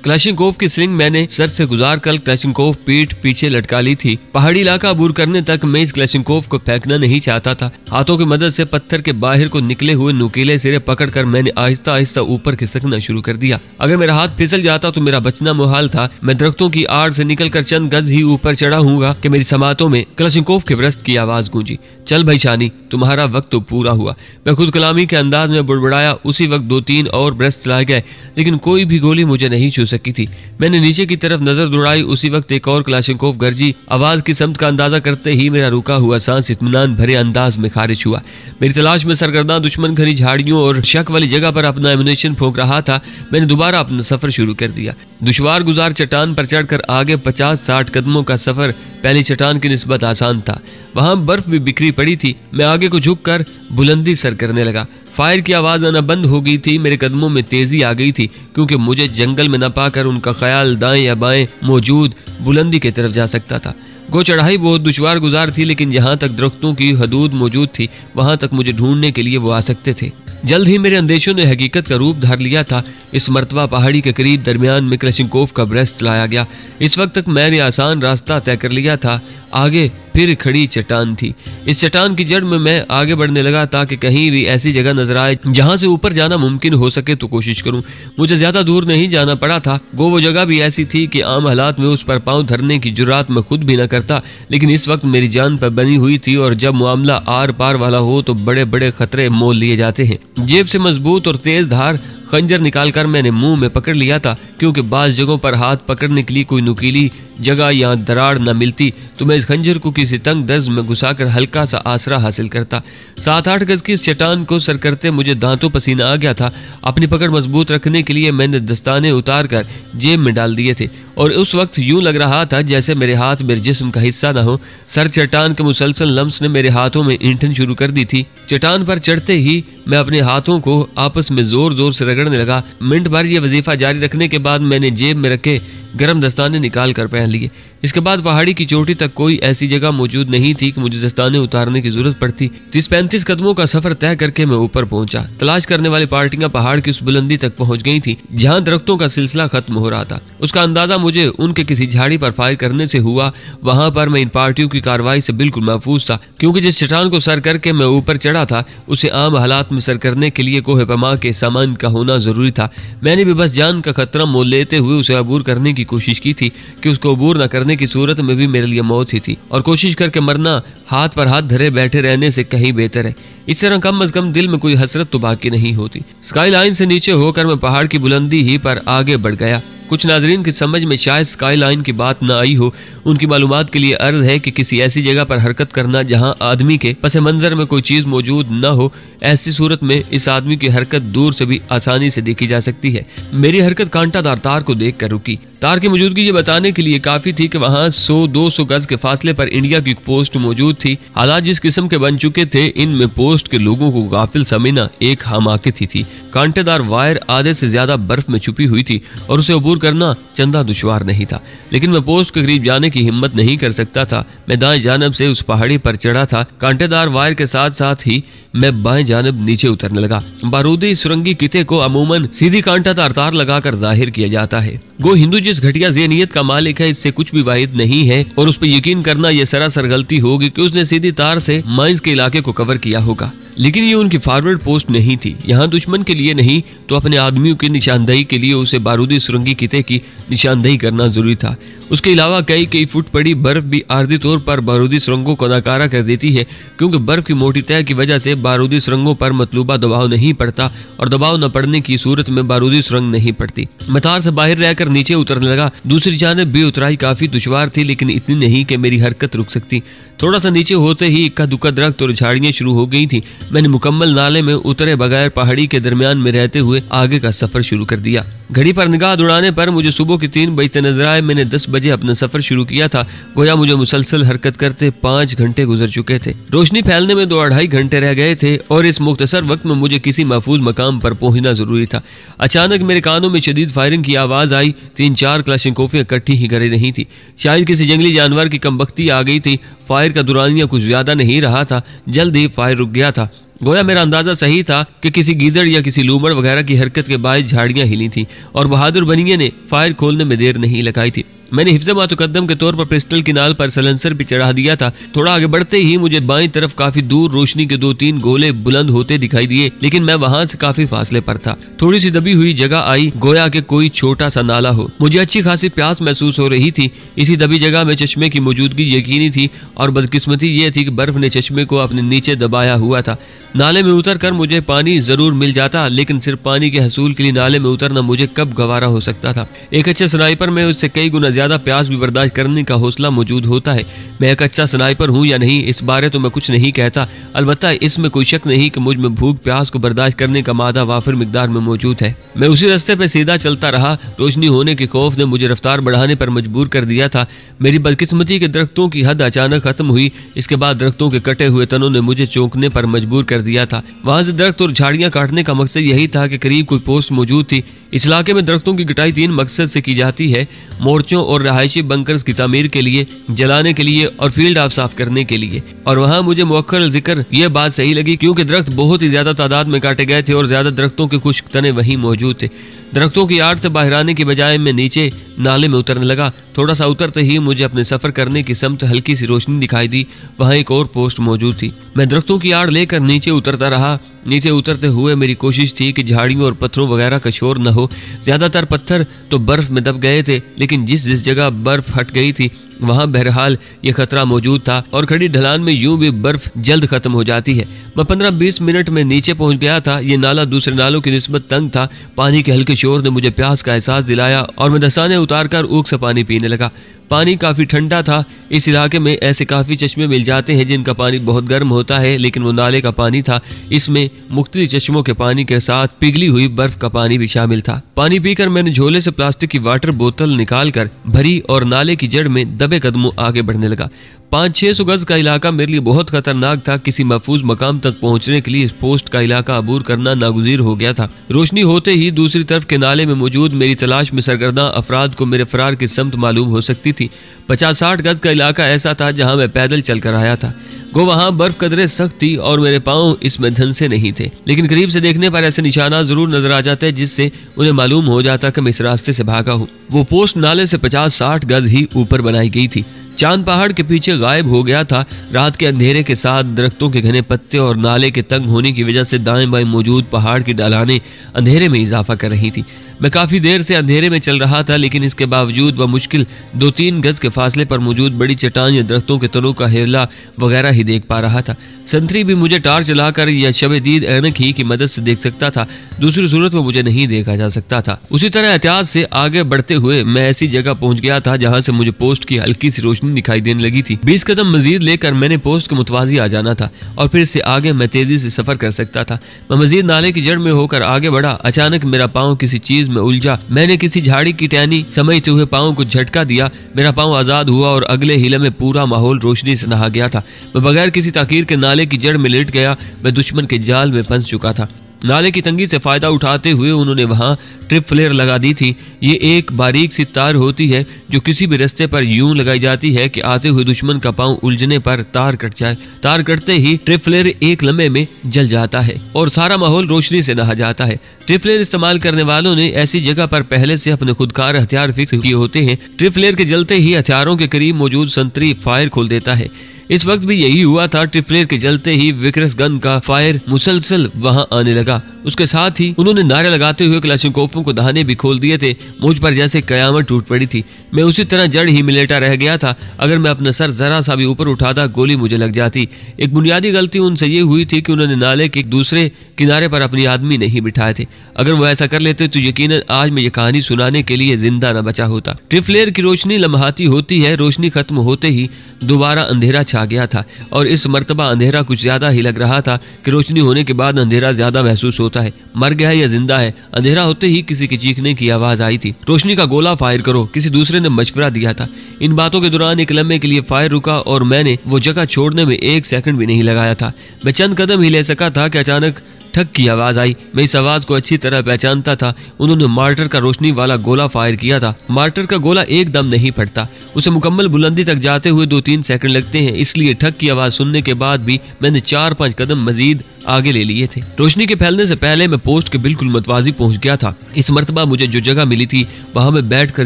क्लाशिंकोव की स्लिंग मैंने सर से गुजार कर क्लाशिंकोव पीठ पीछे लटका ली थी। पहाड़ी इलाका अबूर करने तक मैं इस क्लाशिंकोव को फेंकना नहीं चाहता था। हाथों की मदद से पत्थर के बाहर को निकले हुए नुकीले सिरे पकड़कर मैंने आहिस्ता आहिस्ता ऊपर खिसकना शुरू कर दिया। अगर मेरा हाथ फिसल जाता तो मेरा बचना मुहाल था। मैं दरख्तों की आड़ से निकलकर चंद गज ही ऊपर चढ़ा हूँगा कि मेरी समातों में क्लाशिंकोव के ब्रस्ट की आवाज गूंजी। चल भाई शानी, तुम्हारा वक्त तो पूरा हुआ। मैं खुद कलामी के अंदाज में बुड़बुड़ाया। उसी वक्त 2-3 और ब्रस्ट चलाए गए, लेकिन कोई भी गोली मुझे नहीं छू सकी थी। मैंने नीचे की तरफ नजर दौड़ाई। उसी वक्त एक और क्लाशिंकोव गर्जी। आवाज की समत का अंदाजा करते ही मेरा रुका हुआ सांस इत्मीनान भरे अंदाज में खारिज हुआ। मेरी तलाश में सरगर्दा दुश्मन घनी झाड़ियों और शक वाली जगह पर अपना एमुनेशन फोंक रहा था। मैंने दोबारा अपना सफर शुरू कर दिया। दुश्वार गुजार चट्टान पर चढ़कर आगे 50-60 कदमों का सफर पहली चट्टान की निस्बत आसान था। वहां बर्फ भी बिखरी पड़ी थी। मैं आगे को झुककर बुलंदी सर करने लगा। फायर की आवाज आना बंद हो गई थी। मेरे कदमों में तेजी आ गई थी, क्योंकि मुझे जंगल में न पाकर उनका ख्याल दाएं या बाएं मौजूद बुलंदी की तरफ जा सकता था। गो चढ़ाई बहुत दुश्वार गुजार थी, लेकिन जहां तक दरख्तों की हदूद मौजूद थी वहां तक मुझे ढूंढने के लिए वो आ सकते थे। जल्द ही मेरे अंदेशों ने हकीकत का रूप धार लिया था। इस मर्तबा पहाड़ी के करीब दरमियान में क्लाशिंकोव का ब्रस्ट चलाया गया। इस वक्त तक मैंने आसान रास्ता तय कर लिया था। आगे फिर खड़ी चट्टान थी। इस चट्टान की जड़ में मैं आगे बढ़ने लगा ताकि कहीं भी ऐसी जगह नजर आए जहां से ऊपर जाना मुमकिन हो सके तो कोशिश करूं। मुझे ज्यादा दूर नहीं जाना पड़ा था। गो वो जगह भी ऐसी थी कि आम हालात में उस पर पांव धरने की जुर्रात मैं खुद भी न करता, लेकिन इस वक्त मेरी जान पर बनी हुई थी और जब मामला आर पार वाला हो तो बड़े बड़े खतरे मोल लिए जाते हैं। जेब से मजबूत और तेज धार खंजर निकालकर मैंने मुंह में पकड़ लिया था, क्योंकि बाज जगहों पर हाथ पकड़ने के लिए कोई नुकीली जगह या दरार न मिलती तो मैं इस खंजर को किसी तंग दर्ज में घुसाकर हल्का सा आसरा हासिल करता। 7-8 गज की इस चट्टान को सर करते मुझे दांतों पसीना आ गया था। अपनी पकड़ मजबूत रखने के लिए मैंने दस्ताने उतार कर जेब में डाल दिए थे और उस वक्त यूं लग रहा था जैसे मेरे हाथ मेरे जिस्म का हिस्सा न हो। सर चट्टान के मुसलसल लम्स ने मेरे हाथों में ईंठन शुरू कर दी थी। चट्टान पर चढ़ते ही मैं अपने हाथों को आपस में जोर जोर से रगड़ने लगा। मिनट भर ये वजीफा जारी रखने के बाद मैंने जेब में रखे गर्म दस्ताने निकाल कर पहन लिए। इसके बाद पहाड़ी की चोटी तक कोई ऐसी जगह मौजूद नहीं थी कि मुझे दस्ताने उतारने की जरूरत पड़ती। 30-35 कदमों का सफर तय करके मैं ऊपर पहुंचा। तलाश करने वाली पार्टियां पहाड़ की उस बुलंदी तक पहुंच गई थी जहां दरख्तों का सिलसिला खत्म हो रहा था। उसका अंदाजा मुझे उनके किसी झाड़ी पर फायर करने से हुआ। वहां पर मैं इन पार्टियों की कार्रवाई से बिल्कुल महफूज था, क्योंकि जिस चट्टान को सर करके मैं ऊपर चढ़ा था उसे आम हालात में सर करने के लिए कोहे पमा के सामान का होना जरूरी था। मैंने भी बस जान का खतरा मोल लेते हुए उसे अबूर करने की कोशिश की थी कि उसको अबूर न करने की सूरत में भी मेरे लिए मौत ही थी, और कोशिश करके मरना हाथ पर हाथ धरे बैठे रहने से कहीं बेहतर है। इस तरह कम अज कम दिल में कोई हसरत तो बाकी नहीं होती। स्काई लाइन से नीचे होकर मैं पहाड़ की बुलंदी ही पर आगे बढ़ गया। कुछ नाजरीन की समझ में शायद स्काई लाइन की बात न आई हो, उनकी मालूमात के लिए अर्ज है कि किसी ऐसी जगह पर हरकत करना जहां आदमी के पस मंजर में कोई चीज मौजूद न हो। ऐसी सूरत में इस आदमी की हरकत दूर से भी आसानी से देखी जा सकती है। मेरी हरकत कांटादार तार को देख कर रुकी। तार की मौजूदगी ये बताने के लिए काफी थी कि वहाँ 100-200 गज के फासले पर इंडिया की पोस्ट मौजूद थी। हालात जिस किस्म के बन चुके थे, इनमें पोस्ट के लोगों को गाफिल समझना एक हमाकत ही थी। कांटेदार वायर आधे से ज्यादा बर्फ में छुपी हुई थी और उसे अबूर करना चंदा दुश्वार नहीं था, लेकिन मैं पोस्ट के करीब जाने की हिम्मत नहीं कर सकता था। मैं दाएं जानब से उस पहाड़ी पर चढ़ा था। कांटेदार वायर के साथ साथ ही मैं बाएं जानब नीचे उतरने लगा। बारूदी सुरंगी किते को अमूमन सीधी कांटादार तार लगाकर जाहिर किया जाता है। गो हिंदू जिस घटिया ज़हनियत का मालिक है, इससे कुछ भी वाहिद नहीं है और उस पर यकीन करना यह सरासर गलती होगी कि उसने सीधी तार से माइंस के इलाके को कवर किया होगा। लेकिन ये उनकी फॉरवर्ड पोस्ट नहीं थी। यहाँ दुश्मन के लिए नहीं तो अपने आदमियों की निशानदेही के लिए उसे बारूदी सुरंगी किते की निशानदेही करना जरूरी था। उसके अलावा कई फुट पड़ी बर्फ भी आर्जी तौर पर बारूदी सुरंगों को नाकारा कर देती है, क्योंकि बर्फ की मोटी तह की वजह से बारूदी सुरंगों पर मतलूबा दबाव नहीं पड़ता और दबाव न पड़ने की सूरत में बारूदी सुरंग नहीं पड़ती। मैं तार से बाहर रहकर नीचे उतरने लगा। दूसरी जानिब भी उतराई काफी दुश्वार थी, लेकिन इतनी नहीं कि मेरी हरकत रुक सकती। थोड़ा सा नीचे होते ही इक्का दुक्का दरख्त और झाड़ियां शुरू हो गई थी। मैंने मुकम्मल नाले में उतरे बगैर पहाड़ी के दरमियान में रहते हुए आगे का सफर शुरू कर दिया। घड़ी पर निगाह दौड़ाने पर मुझे सुबह के 3 बजते नजर आए। मैंने 10 बजे अपना सफर शुरू किया था। गोया मुझे मुसलसल हरकत करते 5 घंटे गुजर चुके थे। रोशनी फैलने में 2-2.5 घंटे रह गए थे और इस मुख्तसर वक्त में मुझे किसी महफूज मकाम पर पहुंचना जरूरी था। अचानक मेरे कानों में शदीद फायरिंग की आवाज आई। 3-4 क्लाशिंकोफियां इकट्ठी ही कर रही थी। शायद किसी जंगली जानवर की कमबख्ती आ गई थी। फायर का दुरानिया कुछ ज्यादा नहीं रहा था। जल्द ही फायर रुक गया था। गोया मेरा अंदाजा सही था कि किसी गीदड़ या किसी लूमड़ वगैरह की हरकत के बायस झाड़ियां हिली थीं और बहादुर बनिए ने फायर खोलने में देर नहीं लगाई थी। मैंने हिफ्ज़ मातुकद्दम के तौर पर पिस्टल की नाल पर सलेंसर भी चढ़ा दिया था। थोड़ा आगे बढ़ते ही मुझे बाईं तरफ काफी दूर रोशनी के 2-3 गोले बुलंद होते दिखाई दिए, लेकिन मैं वहां से काफी फासले पर था। थोड़ी सी दबी हुई जगह आई, गोया के कोई छोटा सा नाला हो। मुझे अच्छी खासी प्यास महसूस हो रही थी। इसी दबी जगह में चश्मे की मौजूदगी यकीनी थी और बदकिस्मती ये थी कि बर्फ ने चश्मे को अपने नीचे दबाया हुआ था। नाले में उतर कर मुझे पानी जरूर मिल जाता, लेकिन सिर्फ पानी के हसूल के लिए नाले में उतरना मुझे कब गवारा हो सकता था। एक अच्छे स्नाइपर में उससे कई गुना ज्यादा प्यास भी बर्दाश्त करने का हौसला मौजूद होता है। मैं एक अच्छा स्नाइपर हूँ या नहीं, इस बारे तो मैं कुछ नहीं कहता। अलबत्ता इसमें कोई शक नहीं कि मुझ में भूख प्यास को बर्दाश्त करने का मादा वाफिर मिकदार में मौजूद है। मैं उसी रास्ते पे सीधा चलता रहा। रोशनी होने के खौफ ने मुझे रफ्तार बढ़ाने पर मजबूर कर दिया था। मेरी बदकिस्मती के दरख्तों की हद अचानक खत्म हुई। इसके बाद दरख्तों के कटे हुए तनों ने मुझे चौंकने पर मजबूर कर दिया था। वहां से दरख्त और झाड़ियां काटने का मकसद यही था कि करीब कोई पोस्ट मौजूद थी। इस इलाके में दरख्तों की कटाई 3 मकसद से की जाती है: मोर्चों और रहायशी बंकर्स की तामीर के लिए, जलाने के लिए और फील्ड ऑफ साफ करने के लिए। और वहाँ मुझे मुअक्कल जिक्र ये बात सही लगी, क्योंकि दरख्त बहुत ही ज्यादा तादाद में काटे गए थे और ज्यादा दरख्तों के खुश्क तने वहीं मौजूद थे। दरख्तों की आड़ से बाहर आने की बजाय मैं नीचे नाले में उतरने लगा। थोड़ा सा उतरते ही मुझे अपने सफर करने की समत हल्की सी रोशनी दिखाई दी। वहाँ एक और पोस्ट मौजूद थी। मैं दरख्तों की आड़ लेकर नीचे उतरता रहा। नीचे उतरते हुए मेरी कोशिश थी कि झाड़ियों और पत्थरों वगैरह का शोर न हो। ज्यादातर पत्थर तो बर्फ में दब गए थे, लेकिन जिस जिस जगह बर्फ हट गई थी वहां बहरहाल ये खतरा मौजूद था और खड़ी ढलान में यूं भी बर्फ जल्द खत्म हो जाती है। मैं 15-20 मिनट में नीचे पहुंच गया था। ये नाला दूसरे नालों की निस्बत तंग था। पानी के हल्के शोर ने मुझे प्यास का एहसास दिलाया और मैं दस्ताने उतारकर ऊख से पानी पीने लगा। पानी काफी ठंडा था। इस इलाके में ऐसे काफी चश्मे मिल जाते हैं जिनका पानी बहुत गर्म होता है, लेकिन वो नाले का पानी था। इसमें मुख्तलिफ चश्मों के पानी के साथ पिघली हुई बर्फ का पानी भी शामिल था। पानी पीकर मैंने झोले से प्लास्टिक की वाटर बोतल निकालकर भरी और नाले की जड़ में दबे कदमों आगे बढ़ने लगा। 500-600 गज का इलाका मेरे लिए बहुत खतरनाक था। किसी महफूज मकाम तक पहुंचने के लिए इस पोस्ट का इलाका अबूर करना नागुज़ीर हो गया था। रोशनी होते ही दूसरी तरफ के नाले में मौजूद मेरी तलाश में सरगर्दा अफराद को मेरे फरार की समत मालूम हो सकती थी। 50-60 गज का इलाका ऐसा था जहां मैं पैदल चल कर आया था। गो वहां बर्फ कदरे सख्त थी और मेरे पाँव इसमें धंसे नहीं थे, लेकिन करीब से देखने पर ऐसे निशाना जरूर नजर आ जाते जिससे उन्हें मालूम हो जाता कि मैं इस रास्ते से भागा हूँ। वो पोस्ट नाले से 50-60 गज ही ऊपर बनाई गई थी। चांद पहाड़ के पीछे गायब हो गया था। रात के अंधेरे के साथ दरख्तों के घने पत्ते और नाले के तंग होने की वजह से दाएं बाएं मौजूद पहाड़ की ढलानें अंधेरे में इजाफा कर रही थी। मैं काफी देर से अंधेरे में चल रहा था, लेकिन इसके बावजूद मुश्किल 2-3 गज के फासले पर मौजूद बड़ी चट्टान या दरख्तों के तनों का हिला वगैरह ही देख पा रहा था। संतरी भी मुझे टार्च चलाकर या शब-ए-दीद ऐनक ही की मदद से देख सकता था, दूसरी सूरत में मुझे नहीं देखा जा सकता था। उसी तरह एहतियात से आगे बढ़ते हुए मैं ऐसी जगह पहुंच गया था जहां से मुझे पोस्ट की हल्की सी रोशनी दिखाई देने लगी थी। 20 कदम मजीद लेकर मैंने पोस्ट के मुतवाजी आ जाना था और फिर से आगे मैं तेजी से सफर कर सकता था। मैं मजीद नाले की जड़ में होकर आगे बढ़ा। अचानक मेरा पाँव किसी चीज में उलझा। मैंने किसी झाड़ी की टहनी समझते हुए पाँव को झटका दिया। मेरा पाँव आजाद हुआ और अगले हिले में पूरा माहौल रोशनी से नहा गया था। मैं बगैर किसी ताकीर के नाले की जड़ में लेट गया। मैं दुश्मन के जाल में फंस चुका था। नाले की तंगी से फायदा उठाते हुए उन्होंने वहां ट्रिप फ्लेयर लगा दी थी। ये एक बारीक सी तार होती है जो किसी भी रास्ते पर यूं लगाई जाती है कि आते हुए दुश्मन का पांव उलझने पर तार कट जाए। तार कटते ही ट्रिप फ्लेयर एक लम्हे में जल जाता है और सारा माहौल रोशनी से नहा जाता है। ट्रिप फ्लेयर इस्तेमाल करने वालों ने ऐसी जगह पर पहले से अपने खुदकार हथियार फिक्स किए होते हैं। ट्रिप फ्लेयर के जलते ही हथियारों के करीब मौजूद संतरी फायर खोल देता है। इस वक्त भी यही हुआ था। ट्रिप फ्लेयर के जलते ही विक्रस गन का फायर मुसलसल वहां आने लगा। उसके साथ ही उन्होंने नारे लगाते हुए क्लाशनिकोवों को दहाने भी खोल दिए थे। मुझ पर जैसे कयामत टूट पड़ी थी। मैं उसी तरह जड़ ही मिलेटा रह गया था। अगर मैं अपना सर जरा सा भी ऊपर उठाता गोली मुझे लग जाती। एक बुनियादी गलती उनसे ये हुई थी कि उन्होंने नाले के एक दूसरे किनारे पर अपनी आदमी नहीं बिठाए थे। अगर वो ऐसा कर लेते तो यकीनन आज मैं ये कहानी सुनाने के लिए जिंदा न बचा होता। ट्रिप फ्लेयर की रोशनी लम्हाती होती है। रोशनी खत्म होते ही दोबारा अंधेरा छा गया था और इस मर्तबा अंधेरा कुछ ज्यादा ही लग रहा था कि रोशनी होने के बाद अंधेरा ज्यादा महसूस होता है। मर गया है या जिंदा है। अंधेरा होते ही किसी के चीखने की आवाज आई थी। रोशनी का गोला फायर करो, किसी दूसरे ने मशवरा दिया था। इन बातों के दौरान एक लम्हे के लिए फायर रुका और मैंने वो जगह छोड़ने में 1 सेकंड भी नहीं लगाया था। मैं चंद कदम ही ले सका था कि अचानक ठक की आवाज आई। मैं इस आवाज को अच्छी तरह पहचानता था। उन्होंने मार्टर का रोशनी वाला गोला फायर किया था। मार्टर का गोला एकदम नहीं फटता, उसे मुकम्मल बुलंदी तक जाते हुए 2-3 सेकंड लगते हैं। इसलिए ठक की आवाज सुनने के बाद भी मैंने 4-5 कदम मजीद आगे ले लिए थे। रोशनी के फैलने से पहले मैं पोस्ट के बिल्कुल मतवाजी पहुंच गया था। इस मर्तबा मुझे जो जगह मिली थी वहां मैं बैठकर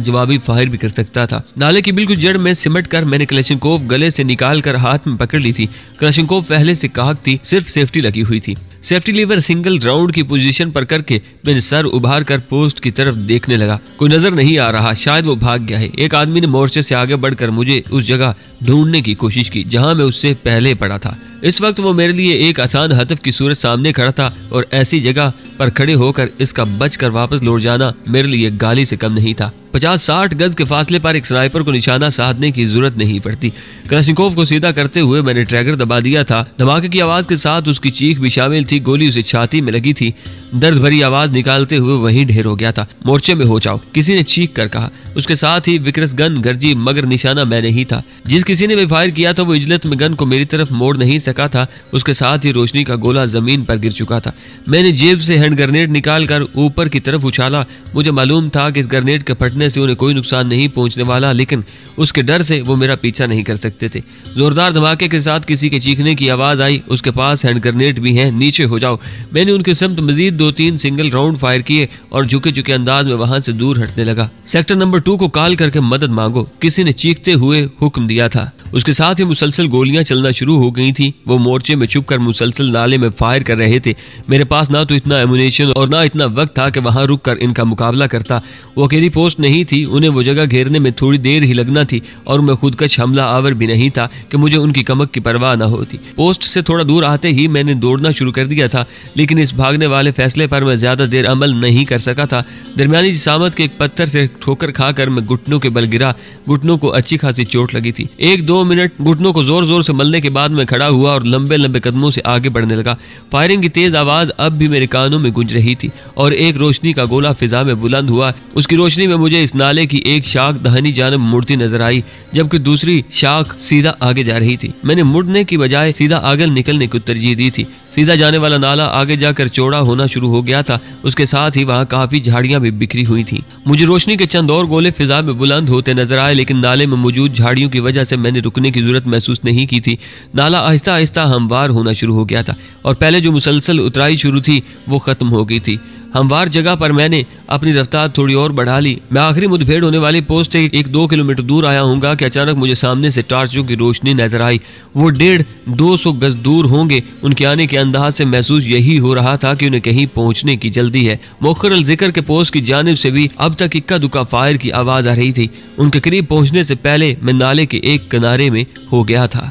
जवाबी फायर भी कर सकता था। नाले की बिल्कुल जड़ में सिमट कर मैंने क्लाशनिकोव गले से निकाल कर हाथ में पकड़ ली थी। क्लाशनिकोव पहले से काक थी, सिर्फ सेफ्टी लगी हुई थी। सेफ्टी लीवर सिंगल राउंड की पोजीशन पर करके मैंने सर उभार कर पोस्ट की तरफ देखने लगा। कोई नजर नहीं आ रहा, शायद वो भाग गया है। एक आदमी ने मोर्चे से आगे बढ़कर मुझे उस जगह ढूंढने की कोशिश की जहां मैं उससे पहले पड़ा था। इस वक्त वो मेरे लिए एक आसान हदफ की सूरत सामने खड़ा था और ऐसी जगह पर खड़े होकर इसका बचकर वापस लौट जाना मेरे लिए गाली से कम नहीं था। 50-60 गज के फासले पर एक स्नाइपर को निशाना साधने की जरूरत नहीं पड़ती। क्लाशनिकोव को सीधा करते हुए मैंने ट्रैगर दबा दिया था। धमाके की आवाज के साथ उसकी चीख भी शामिल थी। गोली उसे छाती में लगी थी। दर्द भरी आवाज निकालते हुए वहीं ढेर हो गया था। मोर्चे में हो जाओ, किसी ने चीख कर कहा। उसके साथ ही विक्रस गन गरजी, मगर निशाना मैं नहीं था। जिस किसी ने भी फायर किया था वो इजलत में गन को मेरी तरफ मोड़ नहीं सका था। उसके साथ ही रोशनी का गोला जमीन पर गिर चुका था। मैंने जेब से हैंड ग्रेनेड निकाल कर ऊपर की तरफ उछाला। मुझे मालूम था कि इस ग्रेनेड के फटने से उन्हें कोई नुकसान नहीं पहुंचने वाला, लेकिन उसके डर से वो मेरा पीछा नहीं कर सकते थे। जोरदार धमाके के साथ किसी के चीखने की आवाज आई। उसके पास हैंड ग्रेनेड भी है, नीचे हो जाओ। मैंने उनके समत मजीद 2-3 सिंगल राउंड फायर किए और झुके झुके अंदाज में वहां से दूर हटने लगा। सेक्टर नंबर 2 को कॉल करके मदद मांगो, किसी ने चीखते हुए हुक्म दिया था। उसके साथ ही मुसलसल गोलियां चलना शुरू हो गई थी। वो मोर्चे में छुपकर मुसलसल नाले में फायर कर रहे थे। मेरे पास ना तो इतना एमुनेशन और ना इतना वक्त था कि वहां रुक कर इनका मुकाबला करता। वो अकेली पोस्ट नहीं थी, उन्हें वो जगह घेरने में थोड़ी देर ही लगना थी और मैं खुद कश हमला आवर भी नहीं था कि मुझे उनकी कमक की परवाह न होती। पोस्ट से थोड़ा दूर आते ही मैंने दौड़ना शुरू कर दिया था, लेकिन इस भागने वाले फैसले पर मैं ज्यादा देर अमल नहीं कर सका था। दरमियानी जिसामत के एक पत्थर से ठोकर खाकर मैं घुटनों के बल गिरा। घुटनों को अच्छी खासी चोट लगी थी। 1-2 मिनट घुटनों को जोर जोर से मलने के बाद मैं खड़ा हुआ और लंबे लंबे कदमों से आगे बढ़ने लगा। फायरिंग की तेज आवाज अब भी मेरे कानों में गूंज रही थी और एक रोशनी का गोला फिजा में बुलंद हुआ। उसकी रोशनी में मुझे इस नाले की एक शाख दहनी जानब मुड़ती नजर आई, जबकि दूसरी शाख सीधा आगे जा रही थी। मैंने मुड़ने की बजाय सीधा आगे निकलने को तरजीह दी थी। सीधा जाने वाला नाला आगे जाकर चौड़ा होना शुरू हो गया था। उसके साथ ही वहाँ काफी झाड़ियां भी बिखरी हुई थी। मुझे रोशनी के चंद और गोले फिजा में बुलंद होते नजर आए, लेकिन नाले में मौजूद झाड़ियों की वजह से मैंने रुकने की जरूरत महसूस नहीं की थी। नाला आहिस्ता आहिस्ता हमवार होना शुरू हो गया था और पहले जो मुसलसल उतराई शुरू थी वो खत्म हो गई थी। हमवार जगह पर मैंने अपनी रफ्तार थोड़ी और बढ़ा ली। मैं आखिरी मुठभेड़ होने वाली पोस्ट से 1-2 किलोमीटर दूर आया हूँगा कि अचानक मुझे सामने से टार्चों की रोशनी नजर आई। वो 150-200 गज दूर होंगे। उनके आने के अंदाज से महसूस यही हो रहा था कि उन्हें कहीं पहुंचने की जल्दी है। मुखर जिक्र के पोस्ट की जानिब से भी अब तक इक्का दुक्का फायर की आवाज आ रही थी। उनके करीब पहुंचने से पहले मैं नाले के एक किनारे में हो गया था।